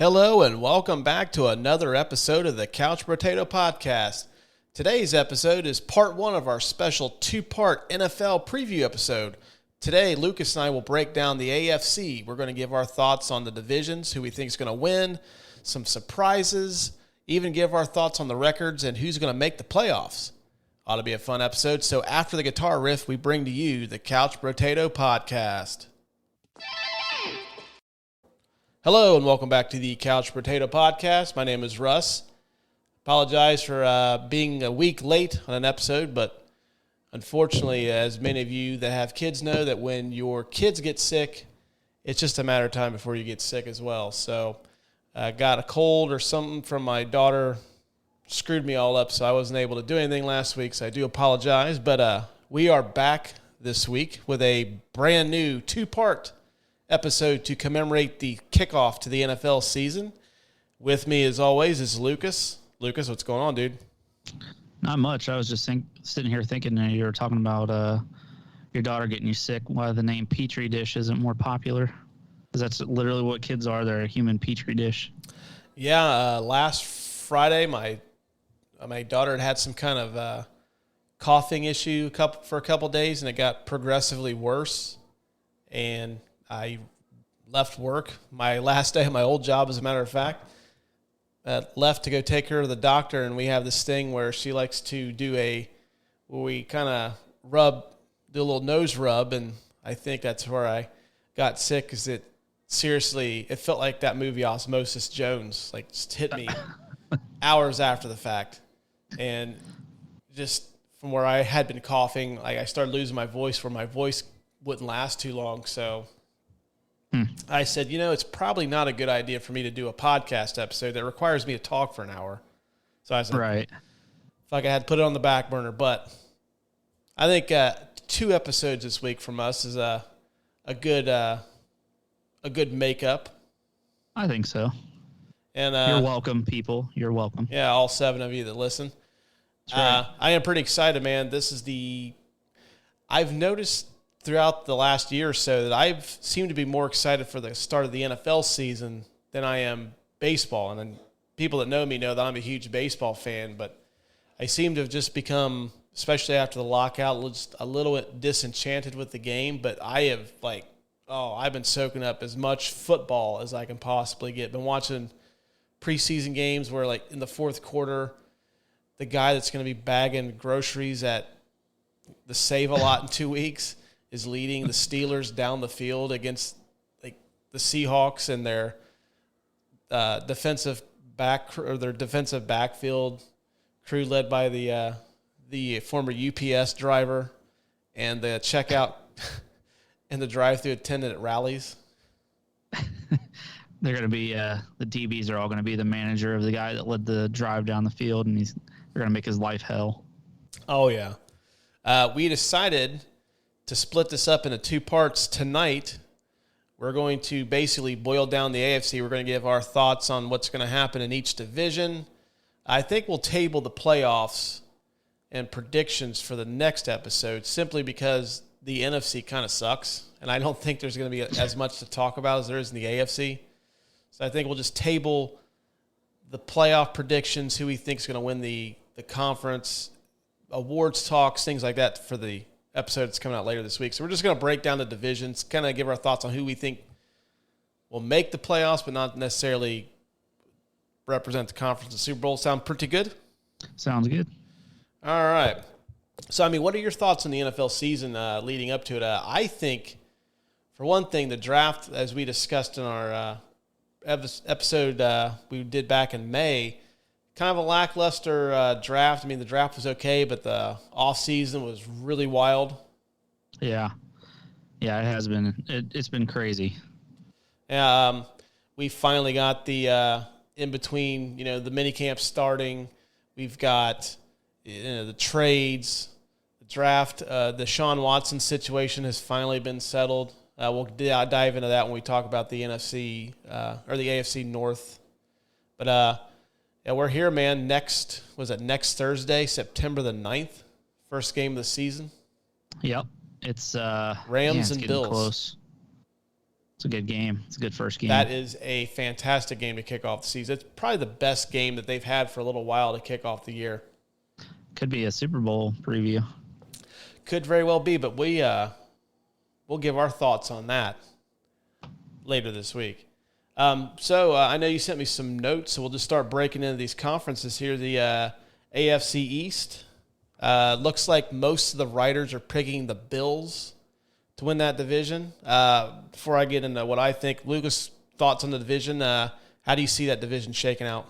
Hello and welcome back to another episode of the Couch Potato Podcast. Today's episode is part one of our special two-part NFL preview episode. Today, Lucas and I will break down the AFC. We're going to give our thoughts on the divisions, who we think is going to win, some surprises, even give our thoughts on the records and who's going to make the playoffs. Ought to be a fun episode. So after the guitar riff, we bring to you the Couch Potato Podcast. Hello and welcome back to the Couch Potato Podcast. My name is Russ. Apologize for being a week late on an episode, but unfortunately, as many of you that have kids know, that when your kids get sick, it's just a matter of time before you get sick as well. So I got a cold or something from my daughter, screwed me all up, so I wasn't able to do anything last week, so I do apologize. But we are back this week with a brand new two-part episode to commemorate the kickoff to the NFL season. With me, as always, is Lucas. Lucas, what's going on, dude? Not much. I was just sitting here thinking that you were talking about your daughter getting you sick. Why the name Petri dish isn't more popular? Because that's literally what kids are. They're a human Petri dish. Yeah, last Friday, my daughter had some kind of coughing issue for a couple days, and it got progressively worse. And I left work, my last day of my old job, as a matter of fact, left to go take her to the doctor, and we have this thing where she likes to where we kind of do a little nose rub, and I think that's where I got sick, because it felt like that movie Osmosis Jones, like just hit me hours after the fact, and just from where I had been coughing, like I started losing my voice, where my voice wouldn't last too long, so I said, it's probably not a good idea for me to do a podcast episode that requires me to talk for an hour. So I said, right. Like I had to put it on the back burner. But I think 2 episodes this week from us is a good makeup. I think so. And you're welcome, people. You're welcome. Yeah, all 7 of you that listen. Right. I am pretty excited, man. I've noticed throughout the last year or so that I've seemed to be more excited for the start of the NFL season than I am baseball. And then people that know me know that I'm a huge baseball fan, but I seem to have just become, especially after the lockout, just a little bit disenchanted with the game. But I have I've been soaking up as much football as I can possibly get. Been watching preseason games where, like, in the fourth quarter, the guy that's going to be bagging groceries at the Save-A-Lot in 2 weeks is leading the Steelers down the field against, like, the Seahawks and their defensive backfield crew led by the former UPS driver and the checkout and the drive-thru attendant at rallies. They're going to be the DBs are all going to be the manager of the guy that led the drive down the field, and they're going to make his life hell. Oh yeah, we decided to split this up into 2 parts tonight. We're going to basically boil down the AFC. We're going to give our thoughts on what's going to happen in each division. I think we'll table the playoffs and predictions for the next episode, simply because the NFC kind of sucks, and I don't think there's going to be as much to talk about as there is in the AFC. So I think we'll just table the playoff predictions, who we think is going to win the conference, awards talks, things like that for the episode that's coming out later this week. So we're just going to break down the divisions, kind of give our thoughts on who we think will make the playoffs, but not necessarily represent the conference and Super Bowl. Sound pretty good? Sounds good. All right. So, what are your thoughts on the NFL season leading up to it? I think, for one thing, the draft, as we discussed in our episode we did back in May, kind of a lackluster draft. The draft was okay, but the offseason was really wild. Yeah, it has been. It's been crazy. We finally got the in between, the mini camp starting. We've got the trades, the draft. The Sean Watson situation has finally been settled. We'll dive into that when we talk about the NFC or the AFC North. But yeah, we're here, man. Next Thursday, September the 9th, first game of the season. Yep. It's Rams and Bills. Close. It's a good game. It's a good first game. That is a fantastic game to kick off the season. It's probably the best game that they've had for a little while to kick off the year. Could be a Super Bowl preview. Could very well be, but we'll give our thoughts on that later this week. So I know you sent me some notes, so we'll just start breaking into these conferences here. The AFC East looks like most of the writers are picking the Bills to win that division. Before I get into what I think, Lucas, thoughts on the division? How do you see that division shaking out?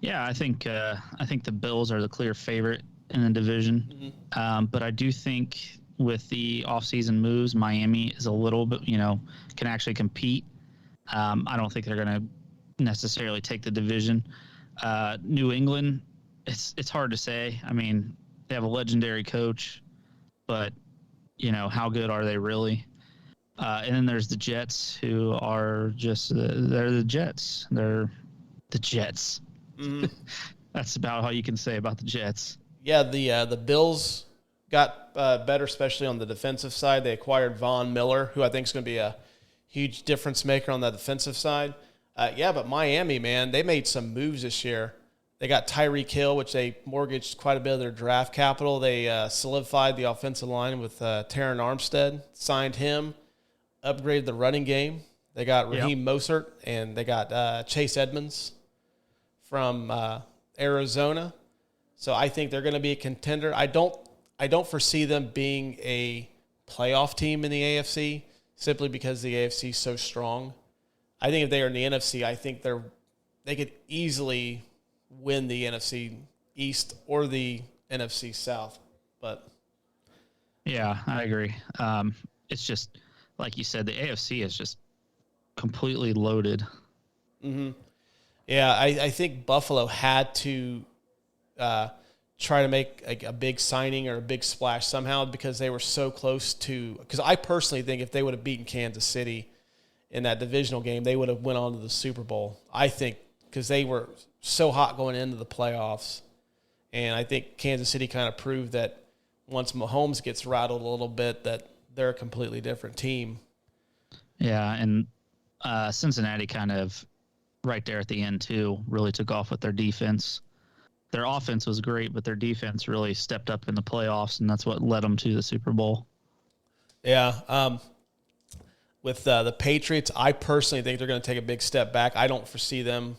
Yeah, I think the Bills are the clear favorite in the division. Mm-hmm. But I do think with the offseason moves, Miami is a little bit, can actually compete. I don't think they're going to necessarily take the division. New England, it's hard to say. I mean, they have a legendary coach, but how good are they really? And then there's the Jets, who are just they're the Jets. They're the Jets. Mm-hmm. That's about all you can say about the Jets. Yeah, the Bills got better, especially on the defensive side. They acquired Von Miller, who I think is going to be a huge difference maker on the defensive side. But Miami, man, they made some moves this year. They got Tyreek Hill, which they mortgaged quite a bit of their draft capital. They solidified the offensive line with Terron Armstead, signed him, upgraded the running game. They got Raheem Mostert, and they got Chase Edmonds from Arizona. So I think they're going to be a contender. I don't foresee them being a playoff team in the AFC simply because the AFC is so strong. I think if they are in the NFC, I think they could easily win the NFC East or the NFC South. But yeah, I agree. It's just like you said, the AFC is just completely loaded. Mm-hmm. Yeah, I think Buffalo had to try to make a big signing or a big splash somehow because they were so close to – because I personally think if they would have beaten Kansas City in that divisional game, they would have went on to the Super Bowl. I think because they were so hot going into the playoffs. And I think Kansas City kind of proved that once Mahomes gets rattled a little bit that they're a completely different team. Yeah, and Cincinnati kind of right there at the end too really took off with their defense. Their offense was great, but their defense really stepped up in the playoffs, and that's what led them to the Super Bowl. Yeah. With the Patriots, I personally think they're going to take a big step back. I don't foresee them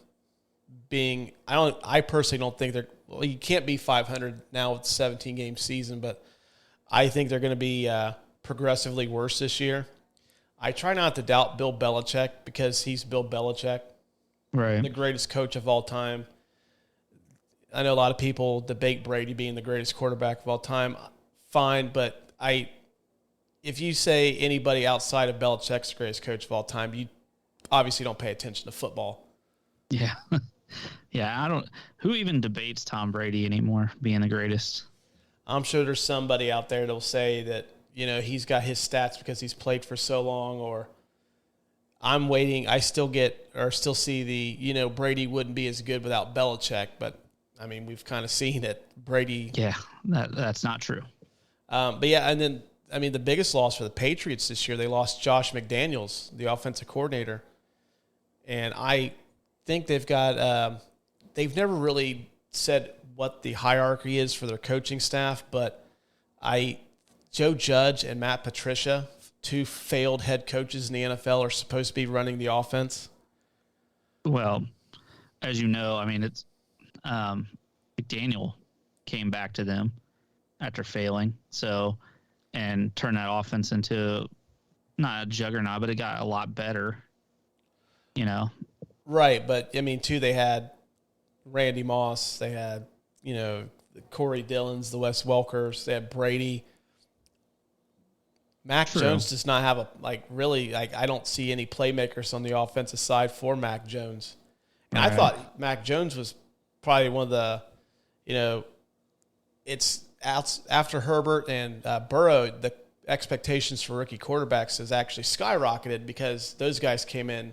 being – I personally don't think they're – well, you can't be 500 now with the 17-game season, but I think they're going to be progressively worse this year. I try not to doubt Bill Belichick because he's Bill Belichick, right? The greatest coach of all time. I know a lot of people debate Brady being the greatest quarterback of all time. Fine, but if you say anybody outside of Belichick's the greatest coach of all time, you obviously don't pay attention to football. Yeah. Yeah, who even debates Tom Brady anymore being the greatest? I'm sure there's somebody out there that'll say that, he's got his stats because he's played for so long, or I'm waiting. I still see the, Brady wouldn't be as good without Belichick, but I mean, we've kind of seen it. Brady. Yeah, that's not true. But yeah, and then, I mean, the biggest loss for the Patriots this year, they lost Josh McDaniels, the offensive coordinator. And I think they've got, they've never really said what the hierarchy is for their coaching staff, but Joe Judge and Matt Patricia, two failed head coaches in the NFL, are supposed to be running the offense. Well, as you know, I mean, it's McDaniel came back to them after failing, and turned that offense into not a juggernaut, but it got a lot better, Right, but I mean, too, they had Randy Moss, they had, the Corey Dillons, the Wes Welkers, they had Brady. Mac Jones does not have I don't see any playmakers on the offensive side for Mac Jones. And I thought Mac Jones was probably one of the, it's after Herbert and Burrow, the expectations for rookie quarterbacks has actually skyrocketed because those guys came in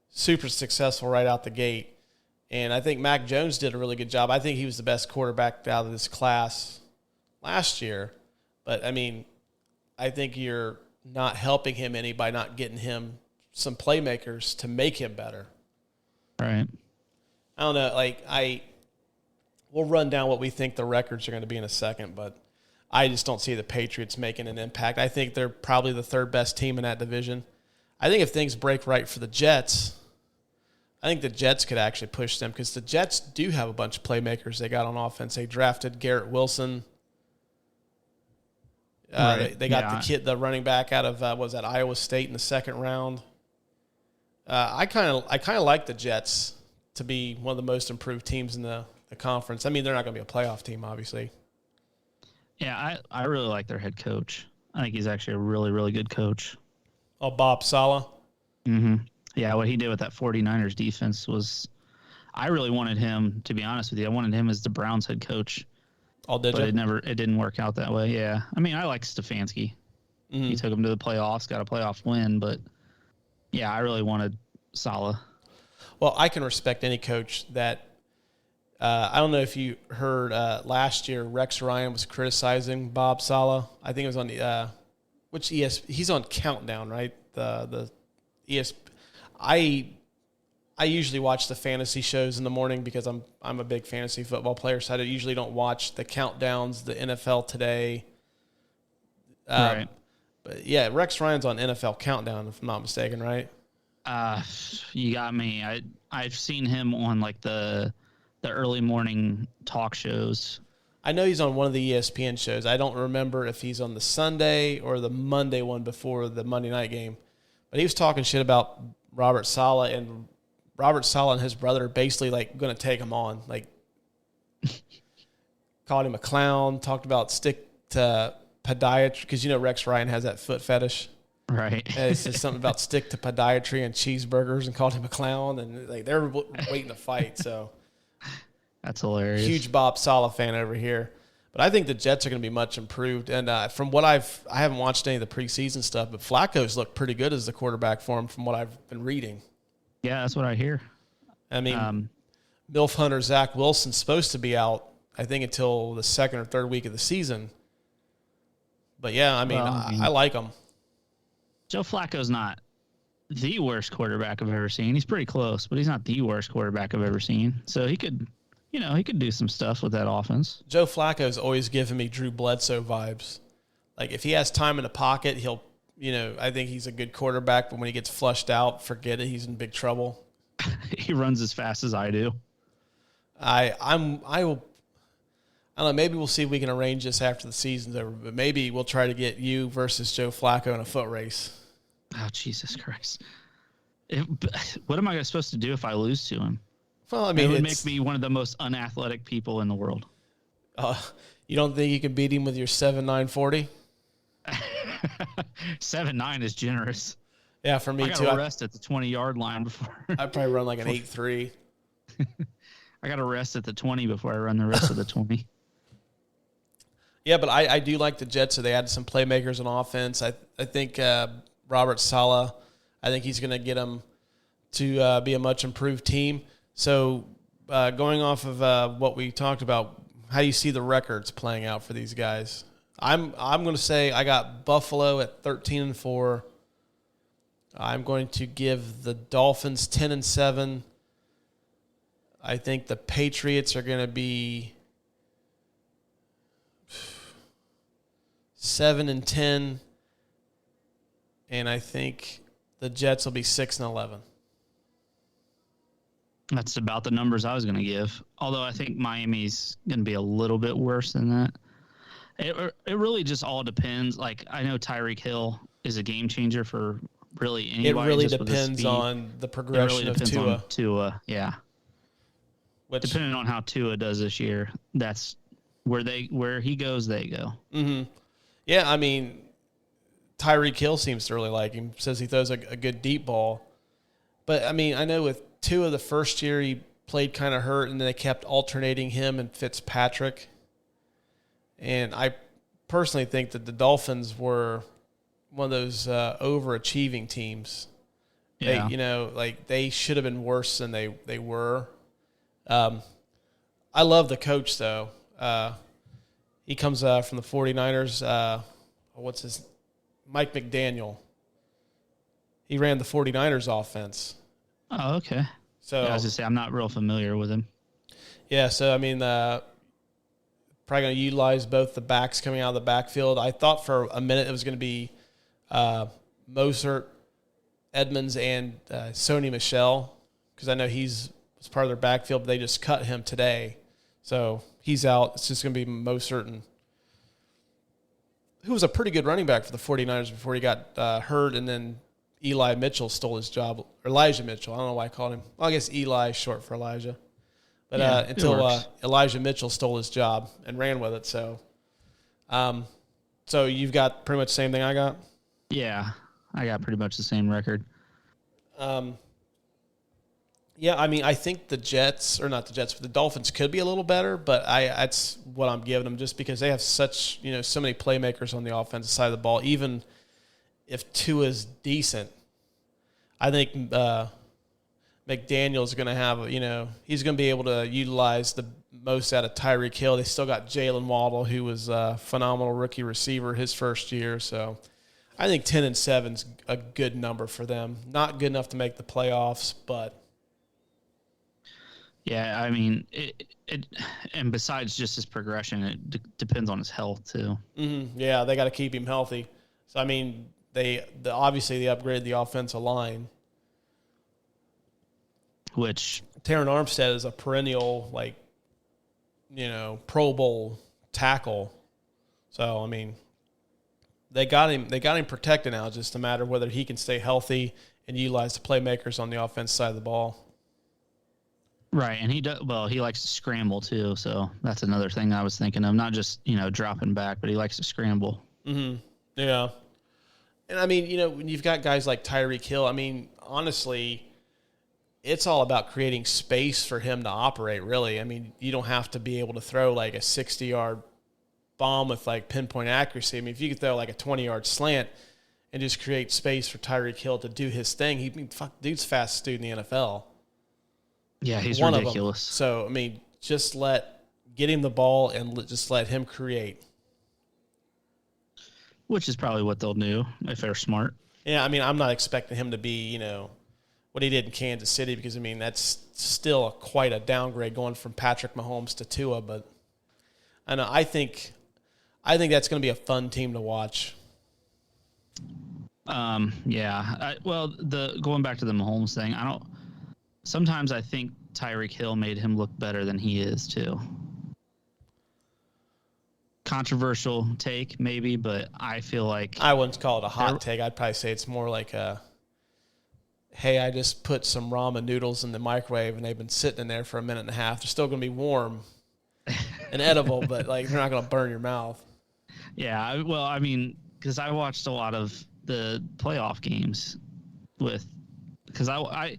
super successful right out the gate. And I think Mac Jones did a really good job. I think he was the best quarterback out of this class last year. But, I mean, I think you're not helping him any by not getting him some playmakers to make him better. Right. I don't know. We'll run down what we think the records are going to be in a second, but I just don't see the Patriots making an impact. I think they're probably the third best team in that division. I think if things break right for the Jets, I think the Jets could actually push them because the Jets do have a bunch of playmakers they got on offense. They drafted Garrett Wilson. Right. They got the running back out of Iowa State in the second round. I kind of like the Jets to be one of the most improved teams in the conference. I mean, they're not going to be a playoff team, obviously. Yeah, I really like their head coach. I think he's actually a really, really good coach. Oh, Bob Saleh? Mm-hmm. Yeah, what he did with that 49ers defense was – I really wanted him, to be honest with you, I wanted him as the Browns head coach. Oh, did but you? It didn't work out that way, yeah. I mean, I like Stefanski. Mm-hmm. He took him to the playoffs, got a playoff win, but, yeah, I really wanted Saleh. Well, I can respect any coach that I don't know if you heard last year Rex Ryan was criticizing Bob Saleh. I think it was on the he's on Countdown, right? The ES. I usually watch the fantasy shows in the morning because I'm a big fantasy football player, so I usually don't watch the countdowns, the NFL Today. Right. But yeah, Rex Ryan's on NFL Countdown, if I'm not mistaken, right? You got me. I've seen him on like the early morning talk shows. I know he's on one of the ESPN shows. I don't remember if he's on the Sunday or the Monday one before the Monday night game. But he was talking shit about Robert Saleh, and Robert Saleh and his brother are basically like going to take him on. Like, called him a clown, talked about stick to podiatry, because you know Rex Ryan has that foot fetish. Right. And it's just something about stick to podiatry and cheeseburgers, and called him a clown, and like they're waiting to fight. So that's hilarious. Huge Bob Saleh fan over here. But I think the Jets are going to be much improved. And from what I haven't watched any of the preseason stuff, but Flacco's looked pretty good as the quarterback for him from what I've been reading. Yeah, that's what I hear. I mean, MILF Hunter Zach Wilson's supposed to be out, I think, until the second or third week of the season. But, yeah, I mean, I like him. Joe Flacco's not the worst quarterback I've ever seen. He's pretty close, but he's not the worst quarterback I've ever seen. So he could do some stuff with that offense. Joe Flacco's always given me Drew Bledsoe vibes. Like, if he has time in the pocket, he'll, I think he's a good quarterback, but when he gets flushed out, forget it. He's in big trouble. He runs as fast as I do. I don't know, maybe we'll see if we can arrange this after the season's over, but maybe we'll try to get you versus Joe Flacco in a foot race. Oh, Jesus Christ. What am I supposed to do if I lose to him? Well, I mean, it would make me one of the most unathletic people in the world. You don't think you can beat him with your 7.9 40? 7.9 is generous. Yeah, for me too. I got to rest at the 20-yard line before. I'd probably run like an 8.3. I got to rest at the 20 before I run the rest of the 20. Yeah, but I do like the Jets. So they added some playmakers on offense. I think Robert Saleh, I think he's going to get them to be a much improved team. So going off of what we talked about, how do you see the records playing out for these guys? I'm going to say I got Buffalo at 13-4. I'm going to give the Dolphins 10-7. I think the Patriots are going to be 7-10, and I think the Jets will be 6-11. That's about the numbers I was going to give. Although I think Miami's going to be a little bit worse than that. It really just all depends. Like, I know Tyreek Hill is a game changer for really anybody. It really depends on the progression of Tua. Tua, yeah. Depending on how Tua does this year, that's where he goes, they go. Mm-hmm. Yeah, I mean, Tyreek Hill seems to really like him. Says he throws a good deep ball. But, I mean, I know with Tua the first year he played kind of hurt, and then they kept alternating him and Fitzpatrick. And I personally think that the Dolphins were one of those overachieving teams. Yeah. They should have been worse than they were. I love the coach, though. He comes from the 49ers. Mike McDaniel. He ran the 49ers offense. Oh, okay. So yeah, I was going to say, I'm not real familiar with him. Yeah, so, I mean, probably going to utilize both the backs coming out of the backfield. I thought for a minute it was going to be Mostert, Edmonds, and Sony Michel, because I know was part of their backfield, but they just cut him today. So he's out. It's just going to be Mostert, and who was a pretty good running back for the 49ers before he got hurt, and then Eli Mitchell stole his job. Or Elijah Mitchell. I don't know why I called him. Well, I guess Eli is short for Elijah. But until Elijah Mitchell stole his job and ran with it. So so you've got pretty much the same thing I got? Yeah, I got pretty much the same record. Yeah, I mean, I think the Jets, or not the Jets, but the Dolphins could be a little better, but that's what I'm giving them just because they have such, so many playmakers on the offensive side of the ball. Even if Tua's decent, I think McDaniel's going to have, he's going to be able to utilize the most out of Tyreek Hill. They still got Jalen Waddle, who was a phenomenal rookie receiver his first year. So I think 10-7 is a good number for them. Not good enough to make the playoffs, but yeah, I mean, and besides just his progression, it depends on his health too. Mm-hmm. Yeah, they got to keep him healthy. So I mean, obviously they upgraded the offensive line, which Terron Armstead is a perennial Pro Bowl tackle. So I mean, they got him protected now. It's just a matter of whether he can stay healthy and utilize the playmakers on the offense side of the ball. Right, and he likes to scramble too, so that's another thing I was thinking of. Not just, dropping back, but he likes to scramble. Mm-hmm. Yeah. And I mean, when you've got guys like Tyreek Hill, I mean, honestly, it's all about creating space for him to operate, really. I mean, you don't have to be able to throw like a 60-yard bomb with like pinpoint accuracy. I mean, if you could throw like a 20-yard slant and just create space for Tyreek Hill to do his thing, dude's fastest dude in the NFL. Yeah, he's ridiculous. So, I mean, get him the ball and just let him create. Which is probably what they'll do if they're smart. Yeah, I mean, I'm not expecting him to be, what he did in Kansas City because, I mean, that's still quite a downgrade going from Patrick Mahomes to Tua. But I think that's going to be a fun team to watch. Yeah. Going back to the Mahomes thing, sometimes I think Tyreek Hill made him look better than he is too. Controversial take, maybe, but I feel like I wouldn't call it a hot take. I'd probably say it's more like hey, I just put some ramen noodles in the microwave and they've been sitting in there for a minute and a half. They're still going to be warm and edible, but they're not going to burn your mouth. Yeah, well, I mean, because I watched a lot of the playoff games because I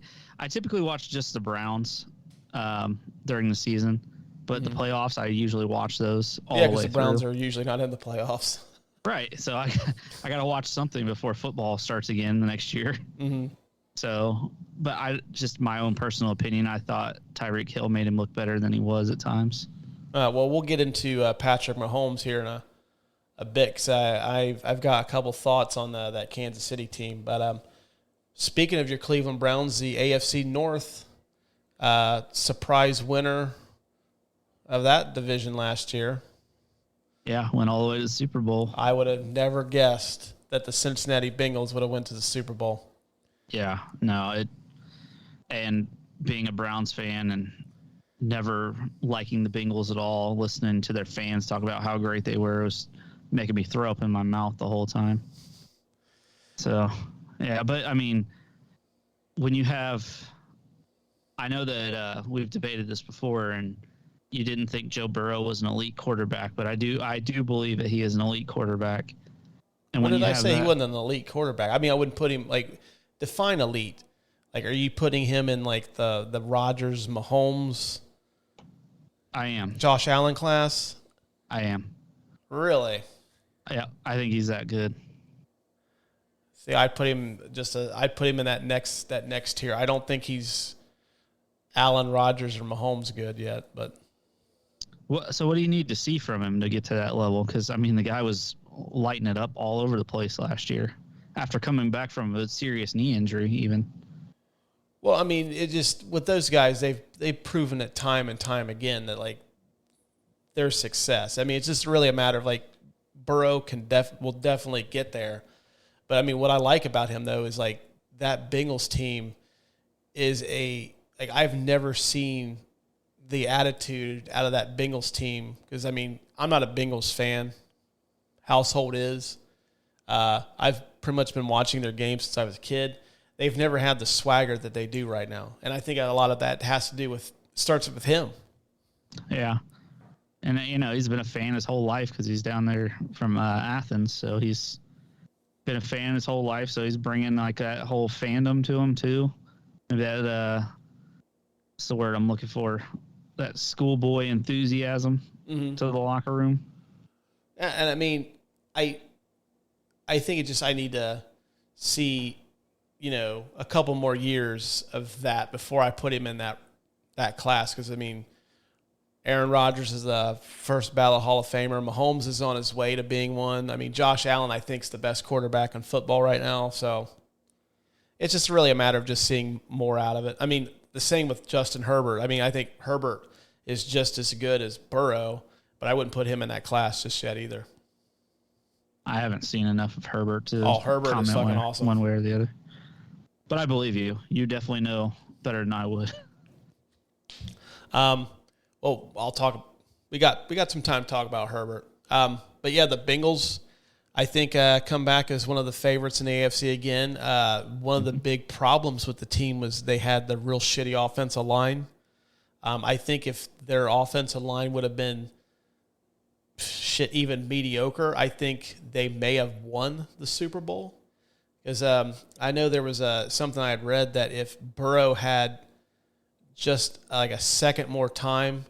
typically watch just the Browns during the season, but the playoffs I usually watch those all the way through. Yeah, because the Browns are usually not in the playoffs. Right, so I got to watch something before football starts again the next year. Mm-hmm. So, but just my own personal opinion, I thought Tyreek Hill made him look better than he was at times. Well, we'll get into Patrick Mahomes here in a bit because I've got a couple thoughts on that Kansas City team, but speaking of your Cleveland Browns, the AFC North surprise winner of that division last year. Yeah, went all the way to the Super Bowl. I would have never guessed that the Cincinnati Bengals would have went to the Super Bowl. Yeah, no, and being a Browns fan and never liking the Bengals at all, listening to their fans talk about how great they were was making me throw up in my mouth the whole time. So, yeah, but I mean, when you have, I know that we've debated this before, and you didn't think Joe Burrow was an elite quarterback, but I do believe that he is an elite quarterback. And when did I say he wasn't an elite quarterback? I mean, I wouldn't put him define elite. Are you putting him in the Rodgers, Mahomes? I am. Josh Allen class? I am. Really? Yeah, I think he's that good. See, I'd put him in that next tier. I don't think he's Allen, Rodgers, or Mahomes good yet, but. So what do you need to see from him to get to that level? Because, I mean, the guy was lighting it up all over the place last year after coming back from a serious knee injury even. Well, I mean, it just with those guys, they've proven it time and time again that like their success. I mean, it's just really a matter of like Burrow will definitely get there. But I mean, what I like about him though is like that Bengals team is like I've never seen the attitude out of that Bengals team because I mean, I'm not a Bengals fan. Household is. I've pretty much been watching their games since I was a kid. They've never had the swagger that they do right now. And I think a lot of that has to do starts with him. Yeah. And, he's been a fan his whole life because he's down there from Athens. So he's been a fan his whole life. So he's bringing like that whole fandom to him too. That, what's the word I'm looking for? That schoolboy enthusiasm to the locker room. And I mean, I think I need to see, a couple more years of that before I put him in that class. Because, I mean, Aaron Rodgers is the first ballot Hall of Famer. Mahomes is on his way to being one. I mean, Josh Allen, I think, is the best quarterback in football right now. So it's just really a matter of just seeing more out of it. I mean, the same with Justin Herbert. I mean, I think Herbert is just as good as Burrow, but I wouldn't put him in that class just yet either. I haven't seen enough of Herbert to Herbert is fucking awesome. One way or the other. But I believe you. You definitely know better than I would. Well, I'll talk. We got some time to talk about Herbert. But yeah, the Bengals, I think, come back as one of the favorites in the AFC again. One of the big problems with the team was they had the real shitty offensive line. I think if their offensive line would have been even mediocre, I think they may have won the Super Bowl. Because I know there was something I had read that if Burrow had just like a second more time,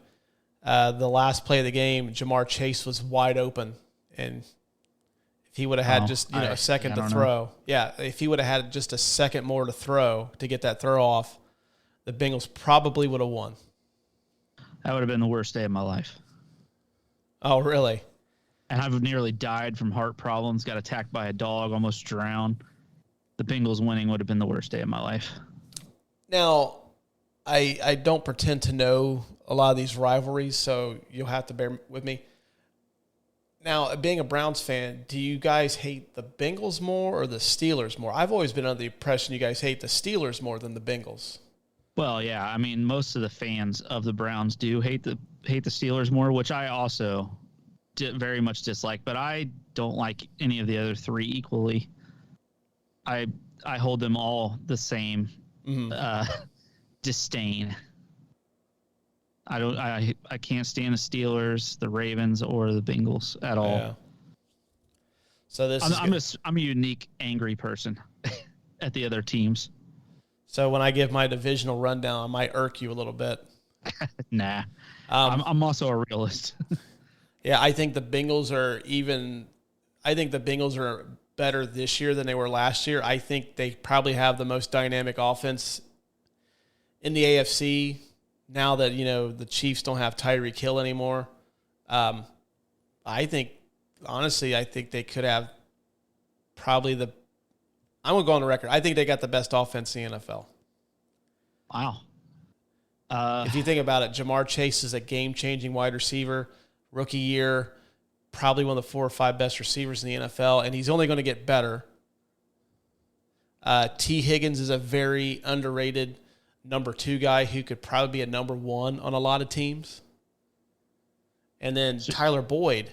the last play of the game, Jamar Chase was wide open. And if he would have had a second to throw, if he would have had just a second more to throw to get that throw off, the Bengals probably would have won. That would have been the worst day of my life. Oh, really? And I've nearly died from heart problems, got attacked by a dog, almost drowned. The Bengals winning would have been the worst day of my life. Now, I don't pretend to know a lot of these rivalries, so you'll have to bear with me. Now, being a Browns fan, do you guys hate the Bengals more or the Steelers more? I've always been under the impression you guys hate the Steelers more than the Bengals. Well, yeah. I mean, most of the fans of the Browns do hate the Steelers more, which I also very much dislike. But I don't like any of the other three equally. I hold them all the same disdain. I can't stand the Steelers, the Ravens, or the Bengals at all. Yeah. So I'm a unique, angry person at the other teams. So when I give my divisional rundown, I might irk you a little bit. Nah. I'm also a realist. Yeah, I think the Bengals are better this year than they were last year. I think they probably have the most dynamic offense in the AFC now that, the Chiefs don't have Tyreek Hill anymore. I think they could have probably I'm going to go on the record. I think they got the best offense in the NFL. Wow. If you think about it, Jamar Chase is a game-changing wide receiver, rookie year, probably one of the 4 or 5 best receivers in the NFL, and he's only going to get better. T. Higgins is a very underrated number 2 guy who could probably be a number 1 on a lot of teams. And then Tyler Boyd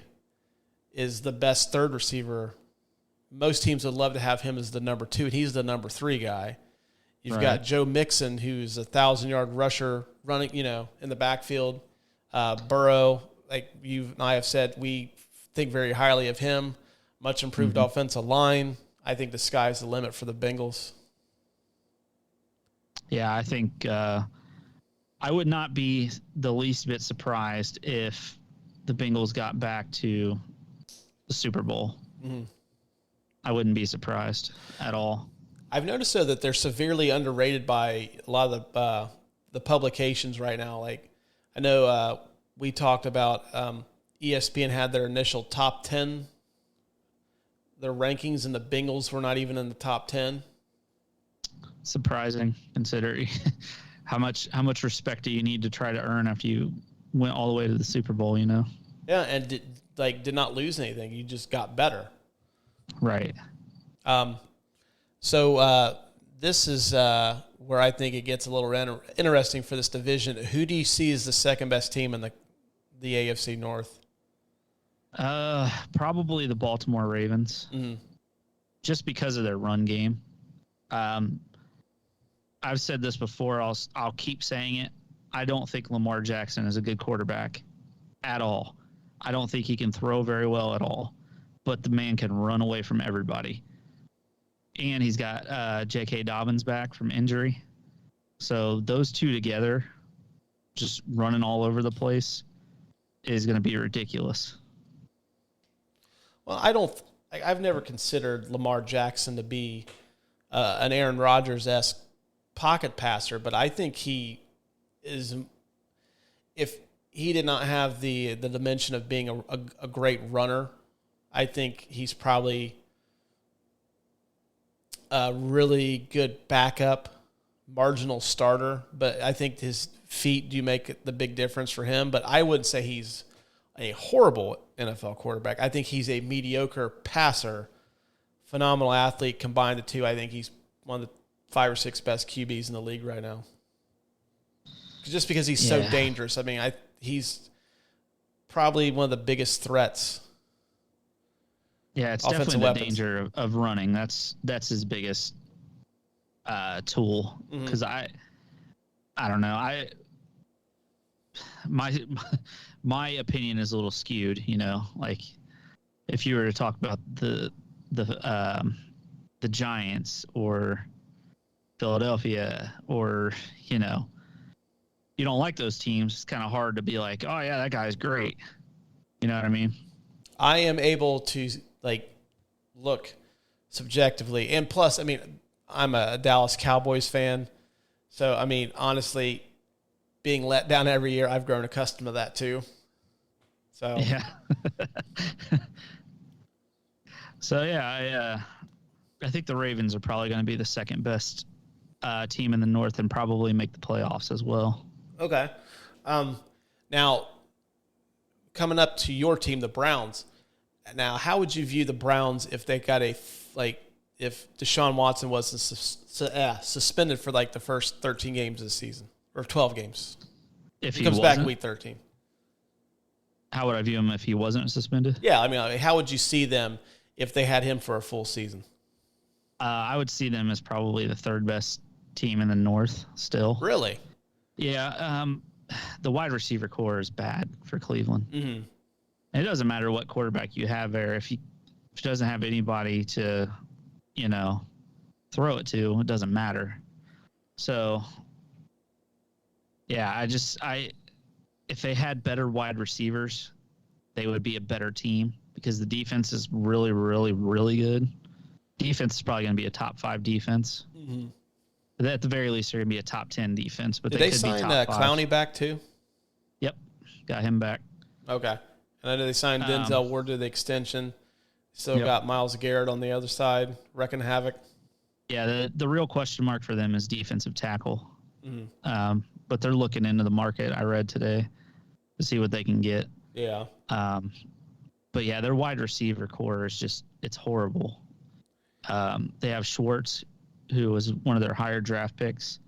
is the best third receiver. Most teams would love to have him as the number 2, and he's the number 3 guy. You've got Joe Mixon, who's a 1,000-yard rusher running, in the backfield. Burrow, like you and I have said, we think very highly of him. Much improved offensive line. I think the sky's the limit for the Bengals. Yeah, I think I would not be the least bit surprised if the Bengals got back to the Super Bowl. Mm-hmm. I wouldn't be surprised at all. I've noticed, though, that they're severely underrated by a lot of the publications right now. Like, I know we talked about ESPN had their initial top 10, their rankings, and the Bengals were not even in the top 10. Surprising, considering how much respect do you need to try to earn after you went all the way to the Super Bowl, you know? Yeah, and did not lose anything. You just got better. Right. So this is where I think it gets a little interesting for this division. Who do you see as the second best team in the AFC North? Probably the Baltimore Ravens, just because of their run game. I've said this before. I'll keep saying it. I don't think Lamar Jackson is a good quarterback at all. I don't think he can throw very well at all, but the man can run away from everybody. And he's got J.K. Dobbins back from injury. So those two together, just running all over the place, is going to be ridiculous. Well, I've never considered Lamar Jackson to be an Aaron Rodgers-esque pocket passer, but I think he is, if he did not have the dimension of being a great runner, I think he's probably a really good backup, marginal starter, but I think his feet do make the big difference for him, but I wouldn't say he's a horrible NFL quarterback. I think he's a mediocre passer, phenomenal athlete. Combine the two, I think he's one of the 5 or 6 best QBs in the league right now. Just because he's so dangerous. I mean, he's probably one of the biggest threats. Yeah, it's definitely the danger of running. That's his biggest tool. Because I don't know. My opinion is a little skewed. You know, like if you were to talk about the Giants or Philadelphia, or you know, you don't like those teams, it's kind of hard to be like, oh yeah, that guy's great. You know what I mean? I am able to look subjectively, and plus, I mean, I'm a Dallas Cowboys fan, so I mean, honestly, being let down every year, I've grown accustomed to that too. So yeah. So yeah, I think the Ravens are probably going to be the second best team in the North and probably make the playoffs as well. Okay. Now, coming up to your team, the Browns. Now, how would you view the Browns if they got if Deshaun Watson wasn't suspended for the first 13 games of the season, or 12 games? If he comes back week 13. How would I view him if he wasn't suspended? Yeah, I mean, how would you see them if they had him for a full season? I would see them as probably the third best team in the North still. Really? Yeah. The wide receiver core is bad for Cleveland. Mm-hmm. And it doesn't matter what quarterback you have there. If he doesn't have anybody to, you know, throw it to, it doesn't matter. So, yeah, if they had better wide receivers, they would be a better team because the defense is really, really, really good. Defense is probably going to be a top 5 defense. Mm-hmm. But at the very least, they're going to be a top 10 defense. But Did they sign Clowney back too? Yep, got him back. Okay. And I know they signed Denzel Ward to the extension. Still got Myles Garrett on the other side, wrecking havoc. Yeah, the real question mark for them is defensive tackle. Mm-hmm. But they're looking into the market, I read today, to see what they can get. Yeah. But, yeah, their wide receiver core is just – it's horrible. They have Schwartz, who was one of their higher draft picks,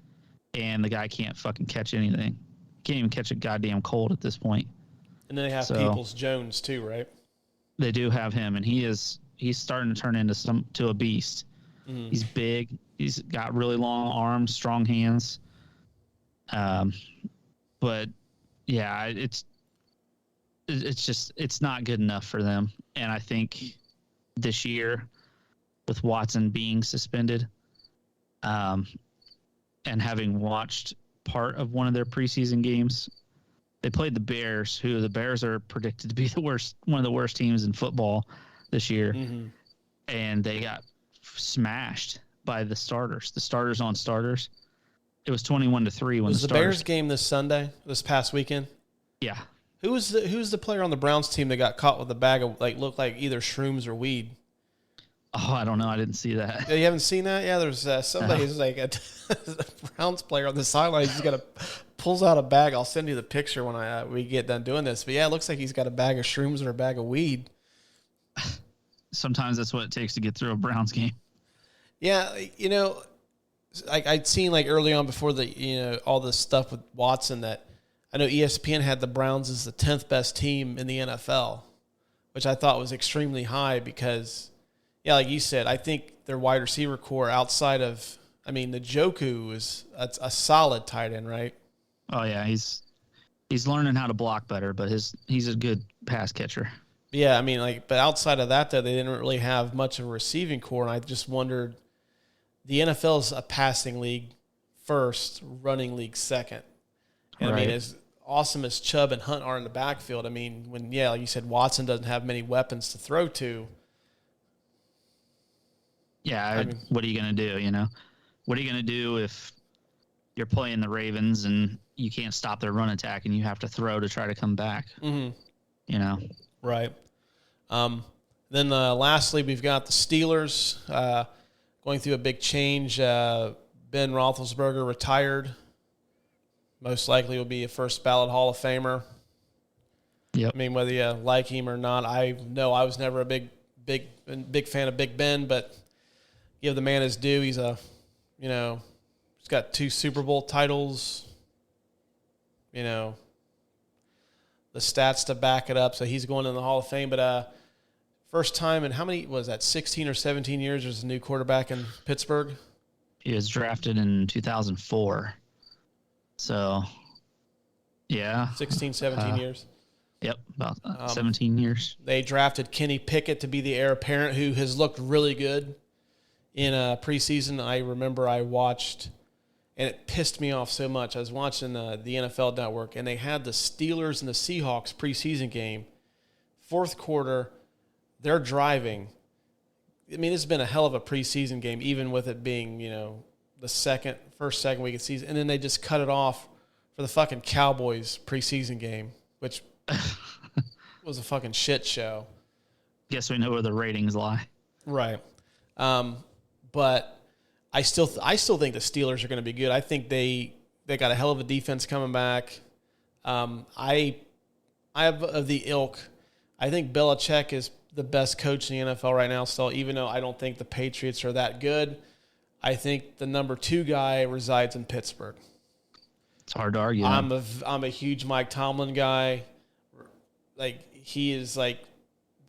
and the guy can't fucking catch anything. Can't even catch a goddamn cold at this point. And then they have Peoples-Jones too, right? They do have him, and he's starting to turn into a beast. Mm. He's big. He's got really long arms, strong hands. But yeah, it's not good enough for them. And I think this year, with Watson being suspended, and having watched part of one of their preseason games, they played the Bears, who the Bears are predicted to be one of the worst teams in football this year. Mm-hmm. And they got smashed by the starters. The starters on starters. It was 21-3 when was the Bears game this past weekend? Yeah. Who's the player on the Browns team that got caught with a bag of looked like either shrooms or weed? Oh, I don't know. I didn't see that. Yeah, you haven't seen that? Yeah, there's somebody who's like a Browns player on the sideline. He's pulls out a bag. I'll send you the picture when we get done doing this. But yeah, it looks like he's got a bag of shrooms or a bag of weed. Sometimes that's what it takes to get through a Browns game. Yeah, I'd seen like early on before all this stuff with Watson that I know ESPN had the Browns as the 10th best team in the NFL, which I thought was extremely high because, yeah, like you said, I think their wide receiver core outside of, Njoku is a solid tight end, right? Oh yeah, he's learning how to block better, but he's a good pass catcher. Yeah, but outside of that, though, they didn't really have much of a receiving core, and I just wondered, the NFL is a passing league first, running league second. And right. as awesome as Chubb and Hunt are in the backfield, like you said, Watson doesn't have many weapons to throw to. Yeah, what are you going to do, What are you going to do if you're playing the Ravens and you can't stop their run attack and you have to throw to try to come back? Mm-hmm. Right. Then lastly, we've got the Steelers going through a big change. Ben Roethlisberger retired. Most likely will be a first ballot Hall of Famer. Yep. Whether you like him or not, I know I was never a big fan of Big Ben, but give the man his due. He's he's got 2 Super Bowl titles. The stats to back it up, so he's going in the Hall of Fame. But first time in how many was that? 16 or 17 years? There's a new quarterback in Pittsburgh. He was drafted in 2004. So, yeah. 16, 17 years. Yep, about 17 years. They drafted Kenny Pickett to be the heir apparent, who has looked really good in preseason. I remember I watched, and it pissed me off so much. I was watching the NFL Network, and they had the Steelers and the Seahawks preseason game. Fourth quarter, they're driving. It's been a hell of a preseason game, even with it being, the first, second week of season. And then they just cut it off for the fucking Cowboys preseason game, which was a fucking shit show. Guess we know where the ratings lie. Right. But I still think the Steelers are going to be good. I think they got a hell of a defense coming back. I have of the ilk. I think Belichick is the best coach in the NFL right now still, even though I don't think the Patriots are that good. I think the number 2 guy resides in Pittsburgh. It's hard to argue. I'm a huge Mike Tomlin guy. Like, he is like,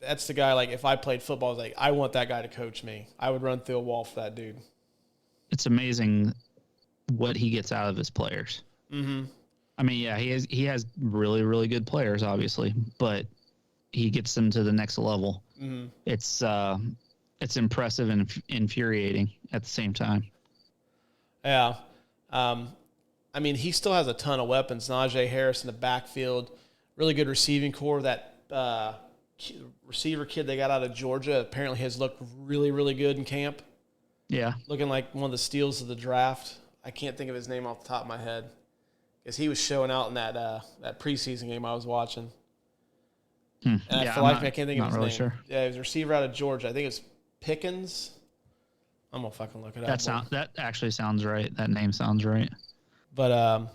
that's the guy, like, if I played football, I was like, I want that guy to coach me. I would run through a wall for that dude. It's amazing what he gets out of his players. Mm-hmm. Yeah, he has really, really good players, obviously, but he gets them to the next level. Mm-hmm. It's impressive and infuriating at the same time. Yeah. He still has a ton of weapons. Najee Harris in the backfield, really good receiving core. That receiver kid they got out of Georgia apparently has looked really, really good in camp. Yeah. Looking like one of the steals of the draft. I can't think of his name off the top of my head because he was showing out in that preseason game I was watching. And I can't think of his name. Sure. Yeah, he was a receiver out of Georgia. I think it's Pickens. I'm gonna fucking look it up. That actually sounds right. That name sounds right. But I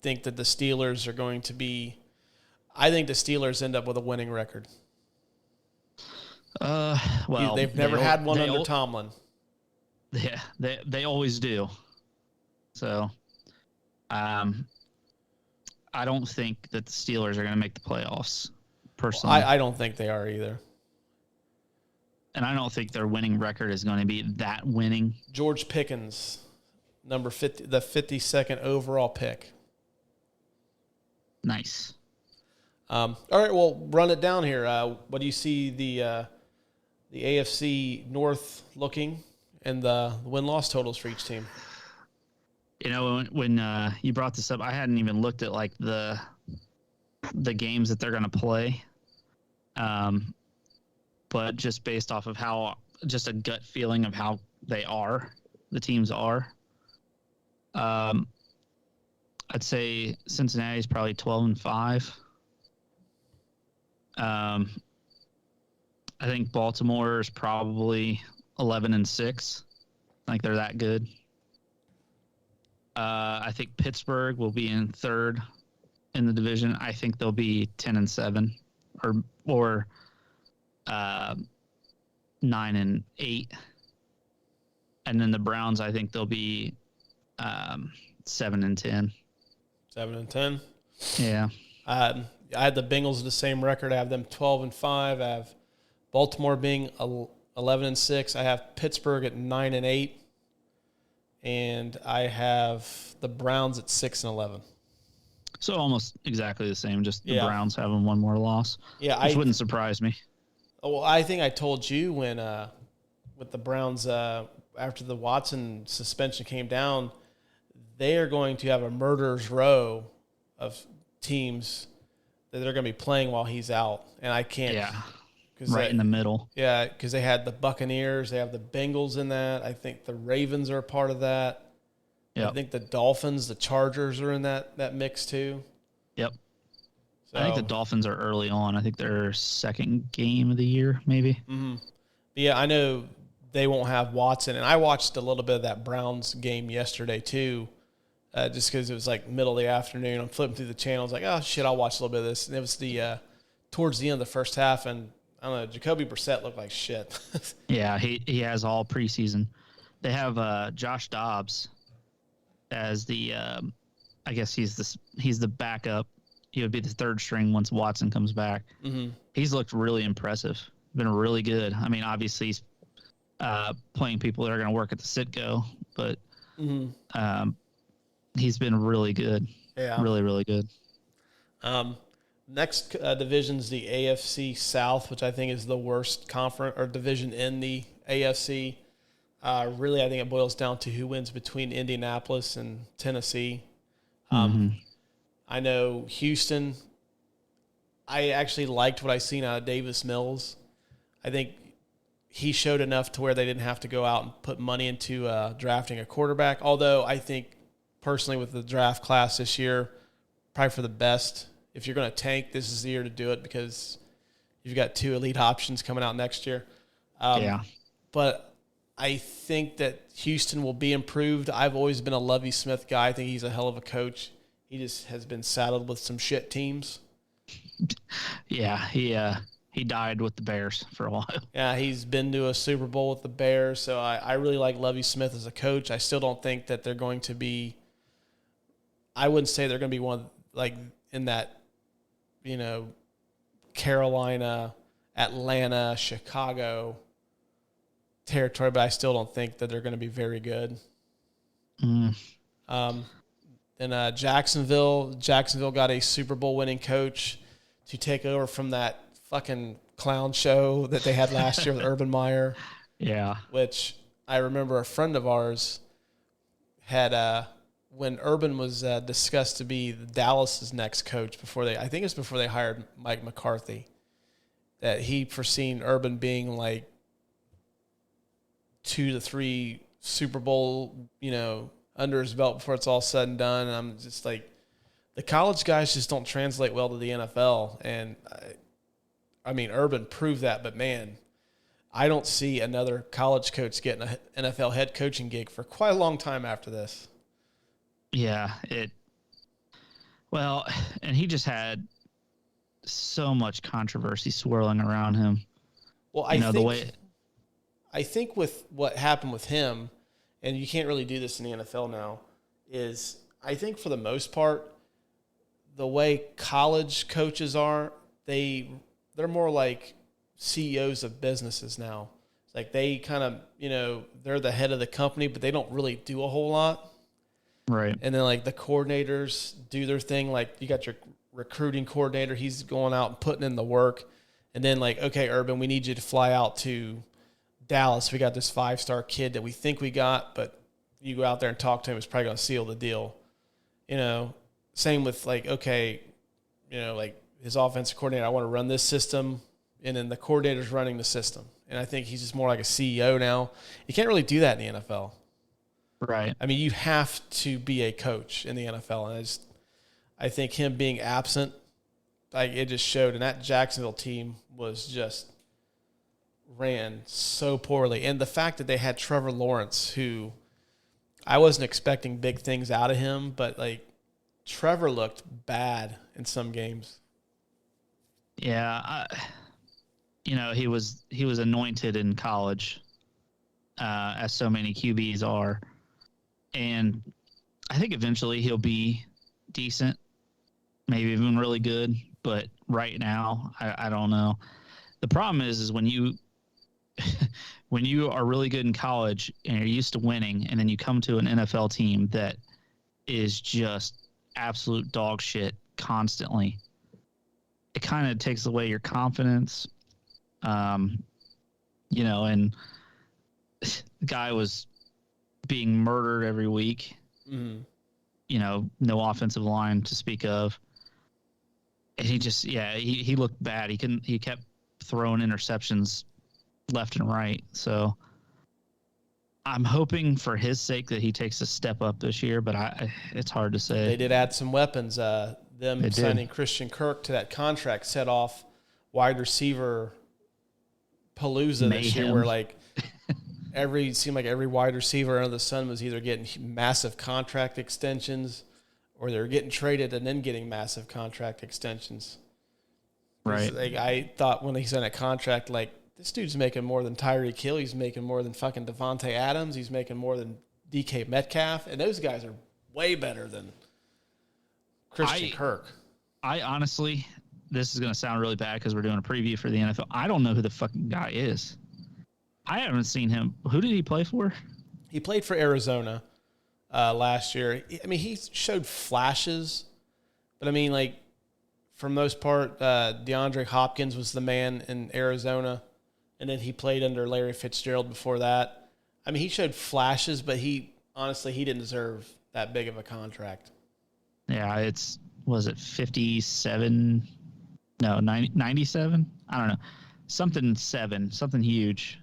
think that the Steelers are going to be. I think the Steelers end up with a winning record. Well, they've never had one under Tomlin. Yeah, they always do. So, I don't think that the Steelers are going to make the playoffs, personally. Well, I don't think they are either. And I don't think their winning record is going to be that winning. George Pickens, number 50, the 52nd overall pick. Nice. All right, well, run it down here. What do you see the AFC North looking and the win-loss totals for each team? When you brought this up, I hadn't even looked at like the games that they're going to play. But just based off of just a gut feeling of how the teams are. I'd say Cincinnati's probably 12-5. I think Baltimore is probably 11-6. I think they're that good. I think Pittsburgh will be in third in the division. I think they'll be 10-7 or 9-8. And then the Browns, I think they'll be 7-10. 7-10. Yeah. I had the Bengals the same record. I have them 12-5. I have Baltimore being 11-6. I have Pittsburgh at 9-8, and I have the Browns at 6-11. So almost exactly the same. Just the Yeah. Browns having one more loss. Yeah, which wouldn't surprise me. Well, I think I told you when with the Browns after the Watson suspension came down, they are going to have a murderer's row of teams that they're going to be playing while he's out, and I can't. Yeah, right in the middle. Yeah, because they had the Buccaneers, they have the Bengals in that. I think the Ravens are a part of that. Yep. I think the Dolphins, the Chargers are in that mix too. Yep. So, I think the Dolphins are early on. I think they're second game of the year, maybe. Mm-hmm. Yeah, I know they won't have Watson, and I watched a little bit of that Browns game yesterday too. Just because it was like middle of the afternoon. I'm flipping through the channels like, oh, shit, I'll watch a little bit of this. And it was the towards the end of the first half, and I don't know, Jacoby Brissett looked like shit. Yeah, he has all preseason. They have Josh Dobbs as the I guess he's the backup. He would be the third string once Watson comes back. Mm-hmm. He's looked really impressive. Been really good. I mean, obviously he's playing people that are going to work at the Citgo, but he's been really good. Yeah. Really, really good. Next division's the AFC South, which I think is the worst conference or division in the AFC. Really, I think it boils down to who wins between Indianapolis and Tennessee. I know Houston, I actually liked what I seen out of Davis Mills. I think he showed enough to where they didn't have to go out and put money into drafting a quarterback, although I think personally with the draft class this year, probably for the best. If you're going to tank, this is the year to do it because you've got two elite options coming out next year. But I think that Houston will be improved. I've always been a Lovie Smith guy. I think he's a hell of a coach. He just has been saddled with some shit teams. Yeah, he died with the Bears for a while. Yeah, he's been to a Super Bowl with the Bears, so I really like Lovie Smith as a coach. I still don't think that they're going to be – I wouldn't say they're going to be one like in that, Carolina, Atlanta, Chicago territory, but I still don't think that they're going to be very good. And Jacksonville got a Super Bowl winning coach to take over from that fucking clown show that they had last year with Urban Meyer. Yeah. Which I remember a friend of ours had when Urban was discussed to be Dallas's next coach before they hired Mike McCarthy, that he foreseen Urban being like 2 to 3 Super Bowl, under his belt before it's all said and done. And I'm just like, the college guys just don't translate well to the NFL. And I mean, Urban proved that, but man, I don't see another college coach getting an NFL head coaching gig for quite a long time after this. Yeah, and he just had so much controversy swirling around him. Well, I think with what happened with him, and you can't really do this in the NFL now, is I think for the most part, the way college coaches are, they're more like CEOs of businesses now. It's like they kind of, they're the head of the company, but they don't really do a whole lot. Right. And then like the coordinators do their thing. Like you got your recruiting coordinator, he's going out and putting in the work. And then like, okay, Urban, we need you to fly out to Dallas. We got this 5-star kid that we think we got, but you go out there and talk to him, it's probably going to seal the deal. Same with like, okay, like his offensive coordinator, I want to run this system, and then the coordinator's running the system. And I think he's just more like a CEO now. You can't really do that in the NFL. Right. I mean, you have to be a coach in the NFL, and I think him being absent, like it just showed. And that Jacksonville team was just ran so poorly. And the fact that they had Trevor Lawrence, who I wasn't expecting big things out of him, but like Trevor looked bad in some games. Yeah, he was anointed in college, as so many QBs are, and I think eventually he'll be decent, maybe even really good. But right now, I don't know. The problem is when you when you are really good in college and you're used to winning, and then you come to an NFL team that is just absolute dog shit constantly, it kind of takes away your confidence. And the guy was being murdered every week. Mm-hmm. No offensive line to speak of. And he looked bad. He kept throwing interceptions left and right. So I'm hoping for his sake that he takes a step up this year, but it's hard to say. They did add some weapons. Them signing Christian Kirk to that contract set off wide receiver palooza this year, where like seemed like every wide receiver under the sun was either getting massive contract extensions or they're getting traded and then getting massive contract extensions. Right. Like, I thought when he signed a contract, like, this dude's making more than Tyreek Hill. He's making more than fucking Devontae Adams. He's making more than DK Metcalf. And those guys are way better than Christian Kirk. I honestly, this is going to sound really bad because we're doing a preview for the NFL. I don't know who the fucking guy is. I haven't seen him. Who did he play for? He played for Arizona last year. I mean, he showed flashes, but I mean, like, for the most part, DeAndre Hopkins was the man in Arizona, and then he played under Larry Fitzgerald before that. I mean, he showed flashes, but he didn't deserve that big of a contract. Yeah, was it 57? No, 97? I don't know. Something huge.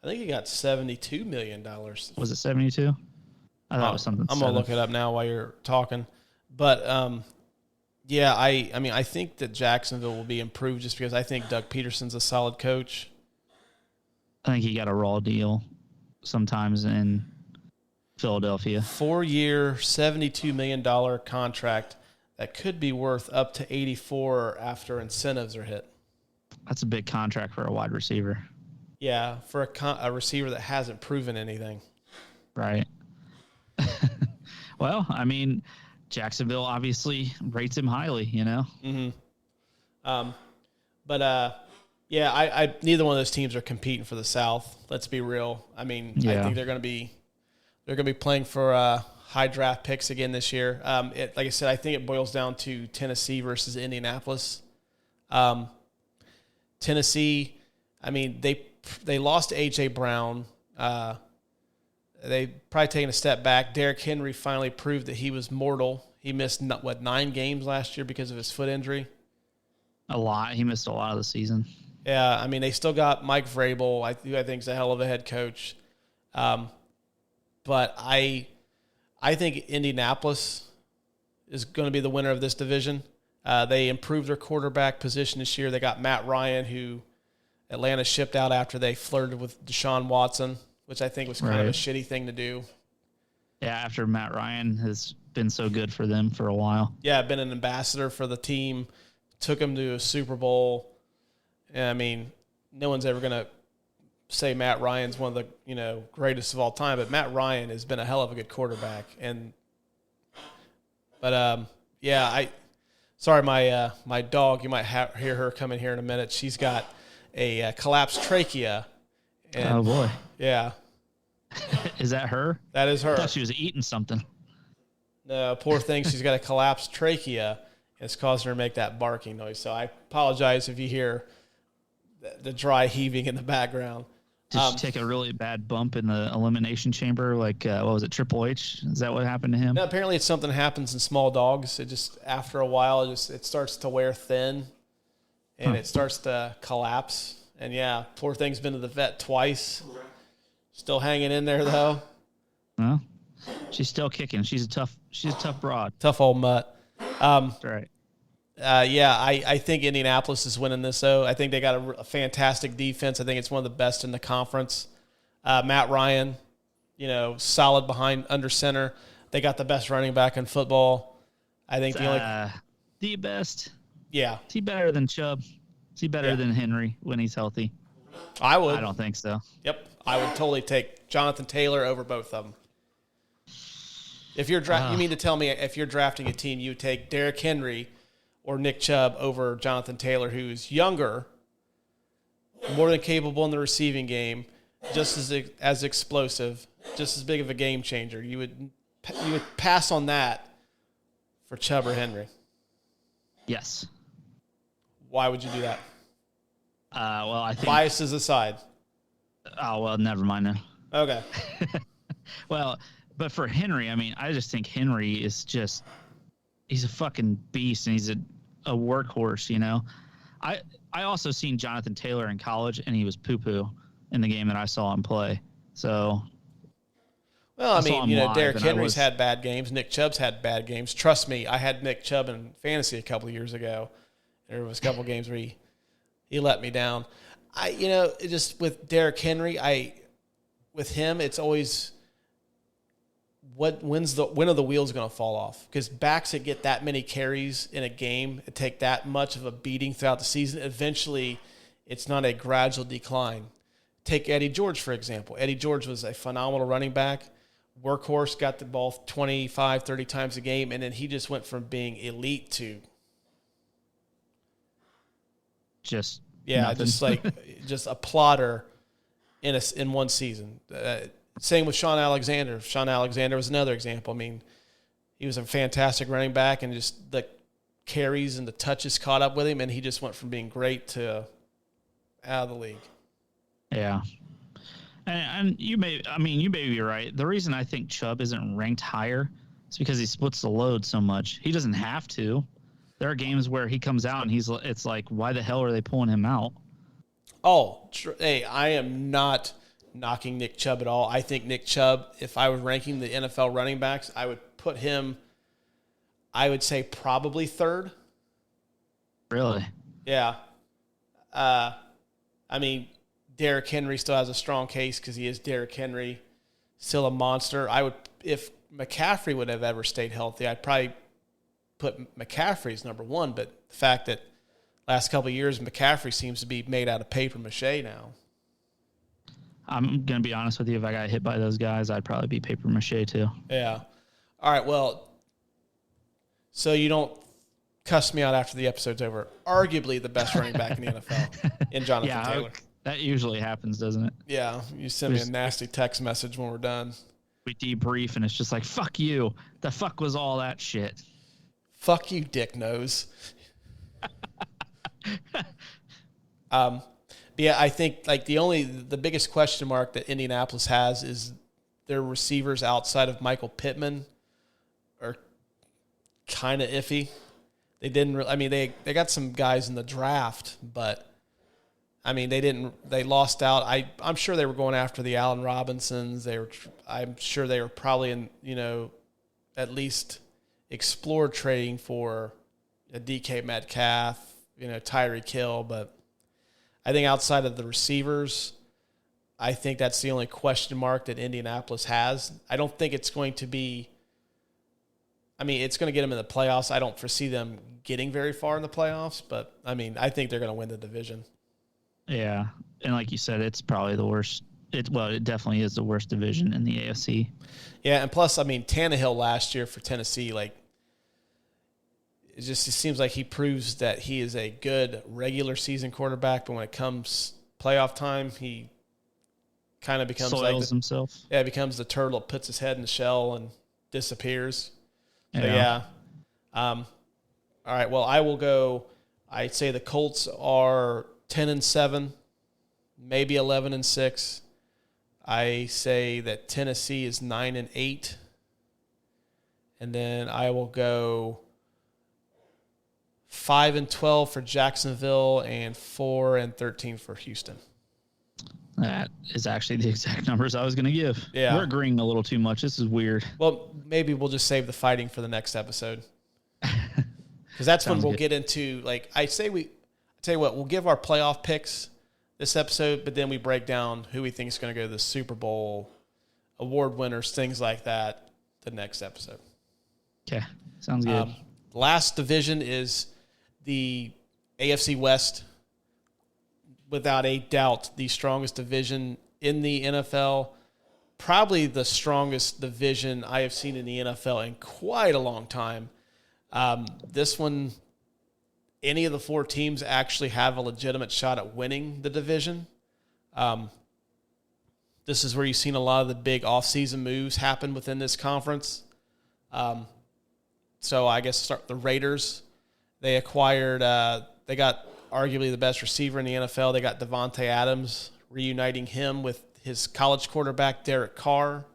I think he got $72 million. Was it 72? I thought it was something. I'm going to look it up now while you're talking. But, yeah, I think that Jacksonville will be improved just because I think Doug Peterson's a solid coach. I think he got a raw deal sometimes in Philadelphia. 4-year, $72 million contract that could be worth up to 84 after incentives are hit. That's a big contract for a wide receiver. Yeah, for a receiver that hasn't proven anything. Right. Well, I mean, Jacksonville obviously rates him highly, Mm-hmm. Yeah, I neither one of those teams are competing for the South. Let's be real. I mean, I think they're going to be playing for high draft picks again this year. Like I said, I think it boils down to Tennessee versus Indianapolis. Tennessee, I mean, they lost to A.J. Brown. They probably taken a step back. Derrick Henry finally proved that he was mortal. He missed 9 games last year because of his foot injury. A lot. He missed a lot of the season. Yeah, I mean, they still got Mike Vrabel, who I think is a hell of a head coach. But I think Indianapolis is going to be the winner of this division. They improved their quarterback position this year. They got Matt Ryan, who Atlanta shipped out after they flirted with Deshaun Watson, which I think was kind of a shitty thing to do. Yeah, after Matt Ryan has been so good for them for a while. Yeah, been an ambassador for the team, took them to a Super Bowl. I mean, no one's ever going to say Matt Ryan's one of the greatest of all time, but Matt Ryan has been a hell of a good quarterback. My dog, you might hear her come in here in a minute. She's got a collapsed trachea. And, oh boy! Yeah, is that her? That is her. I thought she was eating something. No, poor thing. She's got a collapsed trachea. It's causing her to make that barking noise. So I apologize if you hear the dry heaving in the background. Did she take a really bad bump in the elimination chamber? Like, what was it, Triple H? Is that what happened to him? No, apparently it's something that happens in small dogs. It just, after a while, it starts to wear thin, and it starts to collapse. And, yeah, poor thing's been to the vet twice. Still hanging in there, though. Well, she's still kicking. She's a tough broad. Tough old mutt. That's right. I think Indianapolis is winning this, though. I think they got a fantastic defense. I think it's one of the best in the conference. Matt Ryan, solid behind under center. They got the best running back in football. I think the best. Yeah. Is he better than Chubb? Is he better than Henry when he's healthy? I would. I don't think so. Yep. I would totally take Jonathan Taylor over both of them. If you're you mean to tell me if you're drafting a team, you would take Derrick Henry or Nick Chubb over Jonathan Taylor, who's younger, more than capable in the receiving game, just as explosive, just as big of a game changer. You would pass on that for Chubb or Henry. Yes. Why would you do that? Well, I think biases aside. Oh, well, never mind then. Okay. Well, but for Henry, I mean, I just think Henry is he's a fucking beast, and he's a workhorse, I also seen Jonathan Taylor in college, and he was poo-poo in the game that I saw him play. So, well, I mean, Derrick Henry's had bad games. Nick Chubb's had bad games. Trust me, I had Nick Chubb in fantasy a couple of years ago. There was a couple of games where he let me down. Just with Derrick Henry, with him, it's always when are the wheels going to fall off? Because backs that get that many carries in a game, it take that much of a beating throughout the season. Eventually, it's not a gradual decline. Take Eddie George, for example. Eddie George was a phenomenal running back, workhorse, got the ball 25, 30 times a game, and then he just went from being elite to just just a plotter in one season. Same with Sean Alexander. Sean Alexander was another example. I mean, he was a fantastic running back, and just the carries and the touches caught up with him, and he just went from being great to out of the league. Yeah. And you may be right. The reason I think Chubb isn't ranked higher is because he splits the load so much. He doesn't have to. There are games where he comes out and it's like, why the hell are they pulling him out? Oh, hey, I am not knocking Nick Chubb at all. I think Nick Chubb, if I was ranking the NFL running backs, I would put him, I would say probably third. Really? Yeah. I mean, Derrick Henry still has a strong case because he is Derrick Henry, still a monster. If McCaffrey would have ever stayed healthy, I'd probably put McCaffrey as number one, but the fact that last couple of years McCaffrey seems to be made out of paper mache now. I'm going to be honest with you. If I got hit by those guys, I'd probably be paper mache too. Yeah. All right, well, so you don't cuss me out after the episode's over. Arguably the best running back in the NFL in Jonathan Taylor. That usually happens, doesn't it? Yeah, you send me a nasty text message when we're done. We debrief, and it's just like, fuck you. The fuck was all that shit? Fuck you, dick nose. Yeah, I think the biggest question mark that Indianapolis has is their receivers outside of Michael Pittman are kind of iffy. They didn't. I mean, they got some guys in the draft, but I mean, they lost out. I'm sure they were going after the Allen Robinsons. I'm sure they were probably at least explore trading for a DK Metcalf, Tyreek Hill, but I think outside of the receivers, I think that's the only question mark that Indianapolis has. I don't think it's going to be – I mean, it's going to get them in the playoffs. I don't foresee them getting very far in the playoffs, but, I mean, I think they're going to win the division. Yeah, and like you said, it's probably the worst. It definitely is the worst division in the AFC. Yeah, and plus, I mean, Tannehill last year for Tennessee, it seems like he proves that he is a good regular season quarterback, but when it comes playoff time, he kind of becomes soils himself. Yeah, becomes the turtle, puts his head in the shell and disappears. Yeah. All right. Well, I will go. I'd say the Colts are 10-7, maybe 11-6. I say that Tennessee is 9-8, and then I will go 5-12 for Jacksonville and 4-13 for Houston. That is actually the exact numbers I was going to give. Yeah. We're agreeing a little too much. This is weird. Well, maybe we'll just save the fighting for the next episode. Because that's when Sounds we'll good. get into, like, I tell you what, we'll give our playoff picks this episode, but then we break down who we think is going to go to the Super Bowl, award winners, things like that, the next episode. Okay, sounds good. Last division is the AFC West. Without a doubt, the strongest division in the NFL. Probably the strongest division I have seen in the NFL in quite a long time. This one, any of the 4 teams actually have a legitimate shot at winning the division. This is where you've seen a lot of the big offseason moves happen within this conference. So I guess start the Raiders. They acquired, they got arguably the best receiver in the NFL. They got Devontae Adams, reuniting him with his college quarterback, Derek Carr.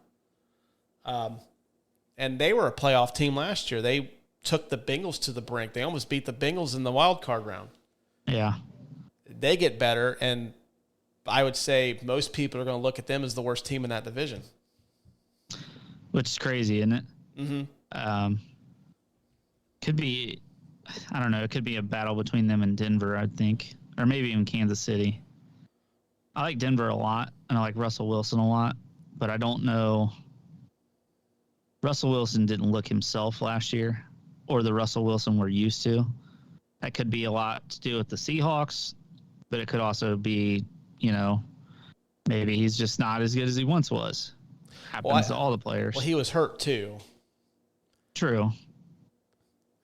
And they were a playoff team last year. They took the Bengals to the brink. They almost beat the Bengals in the wild card round. Yeah. They get better, and I would say most people are going to look at them as the worst team in that division. Which is crazy, isn't it? Mm-hmm. Could be, I don't know, it could be a battle between them and Denver, I think. Or maybe even Kansas City. I like Denver a lot, and I like Russell Wilson a lot, but I don't know. Russell Wilson didn't look himself last year, or the Russell Wilson we're used to. That could be a lot to do with the Seahawks, but it could also be, maybe he's just not as good as he once was. Happens to all the players. Well, he was hurt too. True.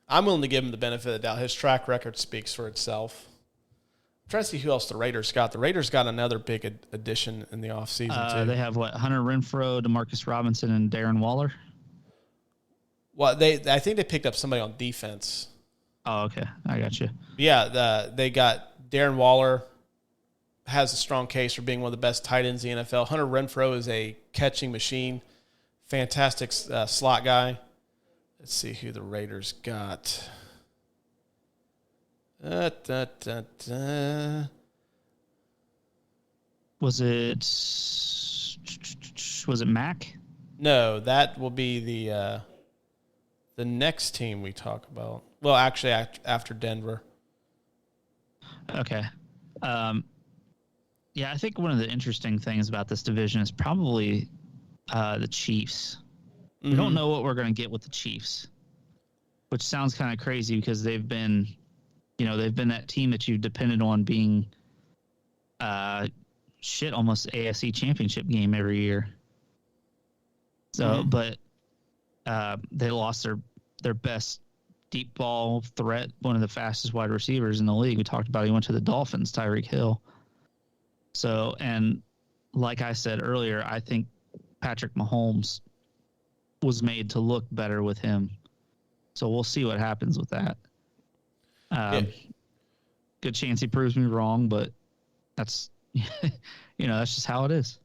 I'm willing to give him the benefit of the doubt. His track record speaks for itself. I'm trying to see who else the Raiders got. The Raiders got another big addition in the offseason, too. They have, Hunter Renfrow, DeMarcus Robinson, and Darren Waller? Well, I think they picked up somebody on defense. Oh, okay. I got you. Yeah, they got Darren Waller, has a strong case for being one of the best tight ends in the NFL. Hunter Renfrow is a catching machine, fantastic slot guy. Let's see who the Raiders got. Was it Mac? No, that will be the next team we talk about. Well, actually, after Denver. Okay. Yeah, I think one of the interesting things about this division is probably the Chiefs. Mm-hmm. We don't know what we're going to get with the Chiefs, which sounds kind of crazy because they've been that team that you depended on being almost AFC championship game every year. So, but they lost their best deep ball threat, one of the fastest wide receivers in the league. We talked about he went to the Dolphins, Tyreek Hill. So, and like I said earlier, I think Patrick Mahomes was made to look better with him. So we'll see what happens with that. Good chance he proves me wrong, but that's that's just how it is.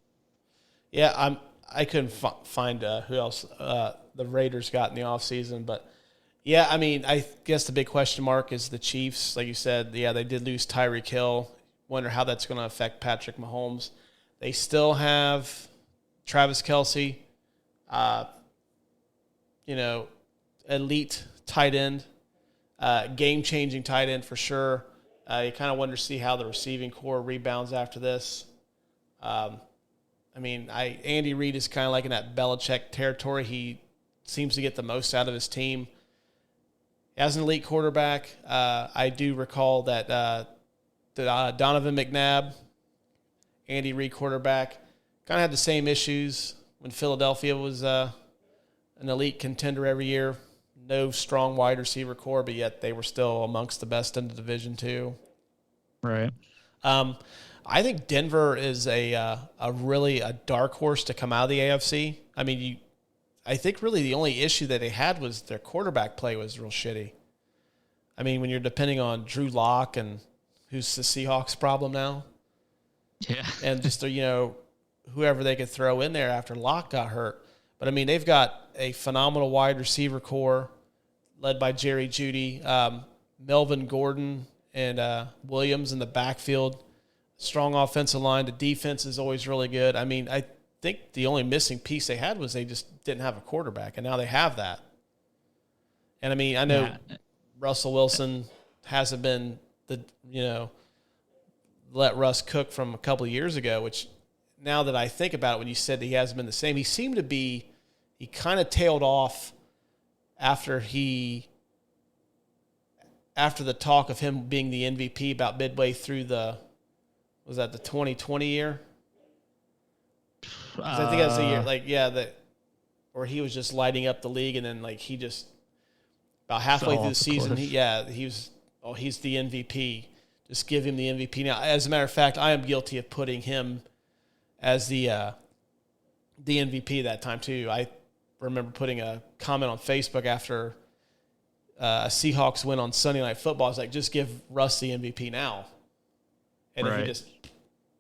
Yeah, I couldn't find who else the Raiders got in the offseason, but yeah, I mean, I guess the big question mark is the Chiefs. Like you said, yeah, they did lose Tyreek Hill. Wonder how that's going to affect Patrick Mahomes. They still have Travis Kelce, elite tight end, game-changing tight end for sure. You kind of wonder to see how the receiving core rebounds after this. Andy Reid is kind of like in that Belichick territory. He seems to get the most out of his team. As an elite quarterback, I do recall that Donovan McNabb, Andy Reid quarterback, kind of had the same issues when Philadelphia was an elite contender every year. No strong wide receiver core, but yet they were still amongst the best in the division too. Right. I think Denver is a dark horse to come out of the AFC. I mean, I think really the only issue that they had was their quarterback play was real shitty. I mean, when you're depending on Drew Lock and who's the Seahawks problem now. Yeah. And just, whoever they could throw in there after Lock got hurt. But, I mean, they've got a phenomenal wide receiver core led by Jerry Jeudy, Melvin Gordon, and Williams in the backfield. Strong offensive line. The defense is always really good. I mean, I think the only missing piece they had was they just didn't have a quarterback, and now they have that. And, I mean, I know Russell Wilson hasn't been let Russ cook from a couple of years ago, which now that I think about it, when you said that he hasn't been the same, he seemed to be, he kind of tailed off after the talk of him being the MVP about midway through the 2020 year? 'Cause I think that's the year, where he was just lighting up the league, and then he just about halfway through the season, he's the MVP. Just give him the MVP now. As a matter of fact, I am guilty of putting him as the MVP that time too. I remember putting a comment on Facebook after a Seahawks win on Sunday Night Football. I was like, just give Russ the MVP now. And then he just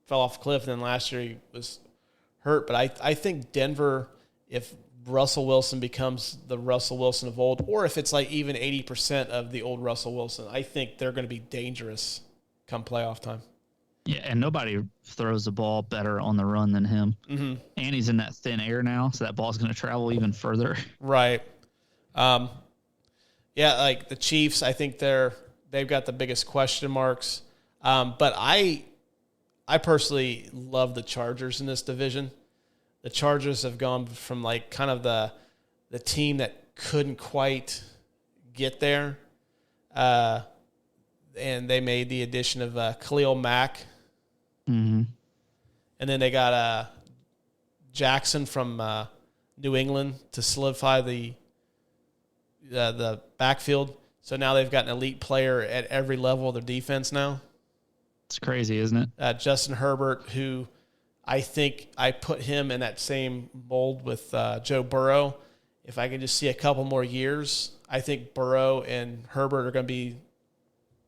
fell off a cliff, and then last year he was hurt. But I think Denver, if Russell Wilson becomes the Russell Wilson of old, or if it's even 80% of the old Russell Wilson, I think they're going to be dangerous come playoff time. Yeah, and nobody throws the ball better on the run than him. Mm-hmm. And he's in that thin air now, so that ball's going to travel even further. Right. The Chiefs, I think they've got the biggest question marks. But I personally love the Chargers in this division. The Chargers have gone from kind of the team that couldn't quite get there, and they made the addition of Khalil Mack, mm-hmm. and then they got Jackson from New England to solidify the backfield. So now they've got an elite player at every level of their defense now. It's crazy, isn't it? Justin Herbert, who I think I put him in that same mold with Joe Burrow. If I can just see a couple more years, I think Burrow and Herbert are going to be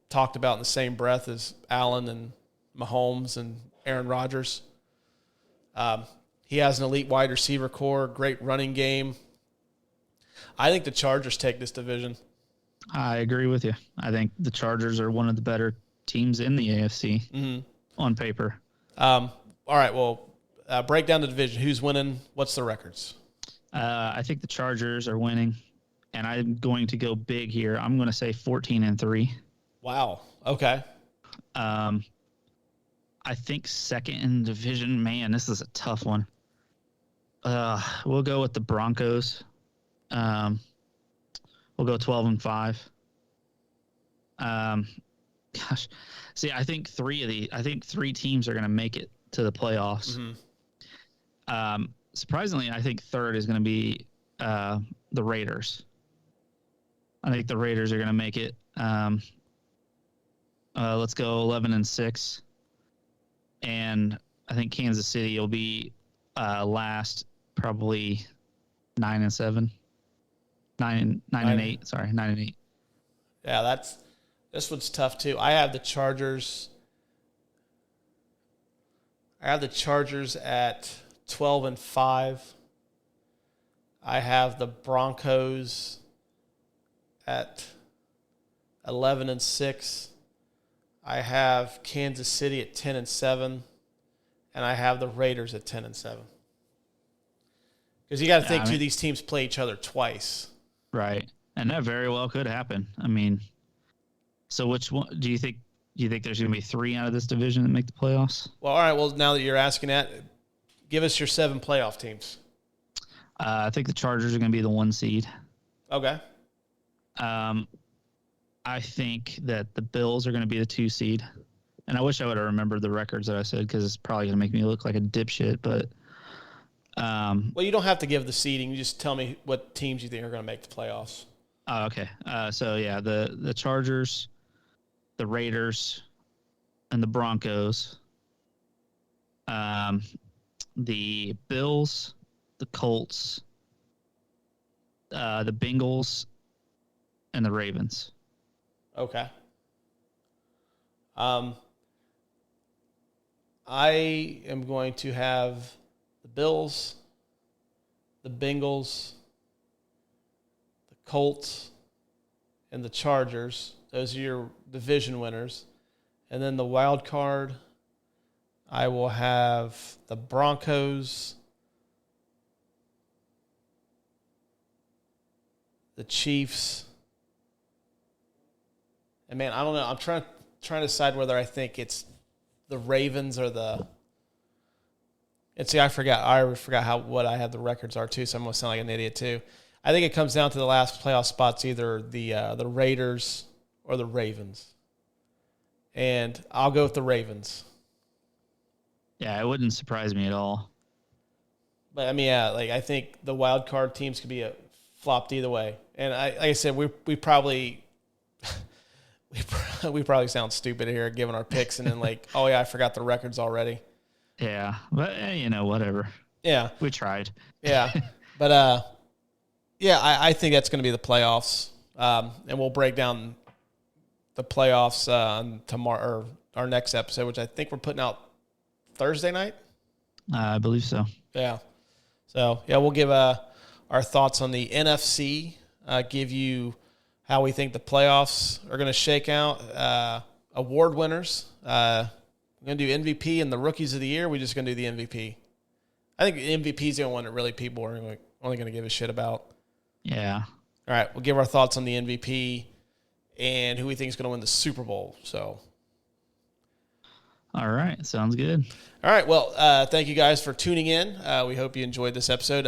talked about in the same breath as Allen and Mahomes and Aaron Rodgers. He has an elite wide receiver core, great running game. I think the Chargers take this division. I agree with you. I think the Chargers are one of the better teams in the AFC on paper. All right, well, break down the division. Who's winning? What's the records? I think the Chargers are winning, and I'm going to go big here. I'm going to say 14-3. Wow. Okay. I think second in the division. Man, this is a tough one. We'll go with the Broncos. We'll go 12-5. Gosh, see, I think three teams are going to make it to the playoffs. Mm-hmm. Surprisingly, I think third is going to be the Raiders. I think the Raiders are going to make it. Let's go 11-6, and I think Kansas City will be last, probably 9-7, 9-8. Sorry, 9-8. Yeah, this one's tough too. I have the Chargers. at 12-5. I have the Broncos at 11-6. I have Kansas City at 10-7, and I have the Raiders at 10-7. Because you got to think, these teams play each other twice, right? And that very well could happen. I mean, so which one do you think? Do you think there's going to be 3 out of this division that make the playoffs? Well, all right. Well, now that you're asking that, give us your 7 playoff teams. I think the Chargers are going to be the 1 seed. Okay. I think that the Bills are going to be the 2 seed. And I wish I would have remembered the records that I said, because it's probably going to make me look like a dipshit. But well, you don't have to give the seeding. You just tell me what teams you think are going to make the playoffs. Oh, okay. So yeah, the Chargers, the Raiders, and the Broncos. The Bills, the Colts, the Bengals, and the Ravens. Okay. I am going to have the Bills, the Bengals, the Colts, and the Chargers. Those are your division winners. And then the wild card, I will have the Broncos, the Chiefs, And man, I don't know. I'm trying to decide whether I think it's the Ravens or the. And see, I already forgot what I have the records are too. So I'm gonna sound like an idiot too. I think it comes down to the last playoff spots, either the Raiders or the Ravens. And I'll go with the Ravens. Yeah, it wouldn't surprise me at all. But I mean, yeah, like I think the wild card teams could be flopped either way. And like I said, we probably we probably sound stupid here giving our picks and then like, oh yeah, I forgot the records already. Yeah, but whatever. Yeah, we tried. Yeah, but yeah, I think that's going to be the playoffs, and we'll break down the playoffs tomorrow or our next episode, which I think we're putting out Thursday night. I believe so. Yeah. So yeah, we'll give our thoughts on the NFC. Give you how we think the playoffs are going to shake out. Award winners. We're going to do MVP and the rookies of the year. We're just going to do the MVP. I think the MVP is the only one that really people are only going to give a shit about. Yeah. All right, we'll give our thoughts on the MVP and who we think is going to win the Super Bowl. So, all right, sounds good. All right, well, thank you guys for tuning in. We hope you enjoyed this episode.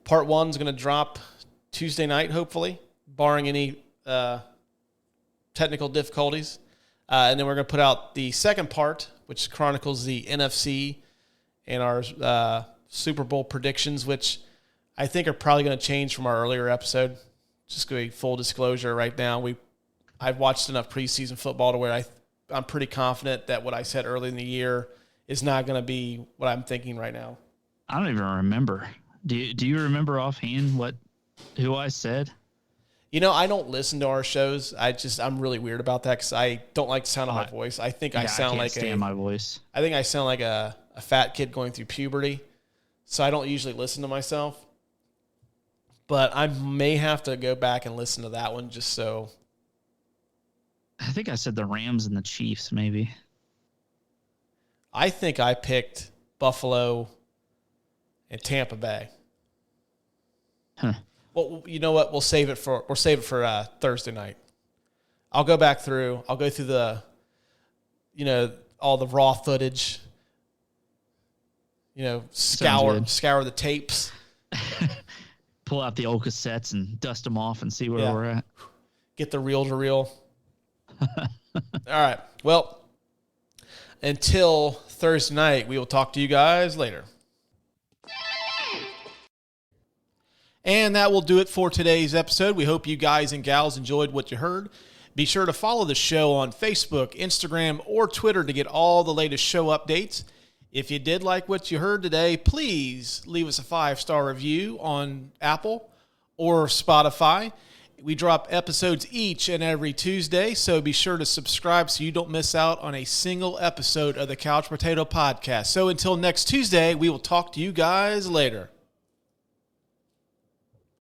Part 1 is going to drop Tuesday night, hopefully, barring any technical difficulties. And then we're going to put out the second part, which chronicles the NFC and our Super Bowl predictions, which I think are probably going to change from our earlier episode. Just going to be full disclosure right now. I've watched enough preseason football to where I'm pretty confident that what I said early in the year is not going to be what I'm thinking right now. I don't even remember. Do you remember offhand who I said? I don't listen to our shows. I'm really weird about that because I don't like the sound of my voice. I think I sound like my voice. I think I sound like a fat kid going through puberty, so I don't usually listen to myself. But I may have to go back and listen to that one just so. I think I said the Rams and the Chiefs, maybe. I think I picked Buffalo and Tampa Bay. Huh. Well, you know what? We'll save it for Thursday night. I'll go back through. I'll go through all the raw footage. Scour the tapes. Pull out the old cassettes and dust them off and see where we're at. Get the reel to reel. All right. Well, until Thursday night, we will talk to you guys later. And that will do it for today's episode. We hope you guys and gals enjoyed what you heard. Be sure to follow the show on Facebook, Instagram, or Twitter to get all the latest show updates. If you did like what you heard today, please leave us a 5-star review on Apple or Spotify. We drop episodes each and every Tuesday, so be sure to subscribe so you don't miss out on a single episode of the Couch Potato Podcast. So until next Tuesday, we will talk to you guys later.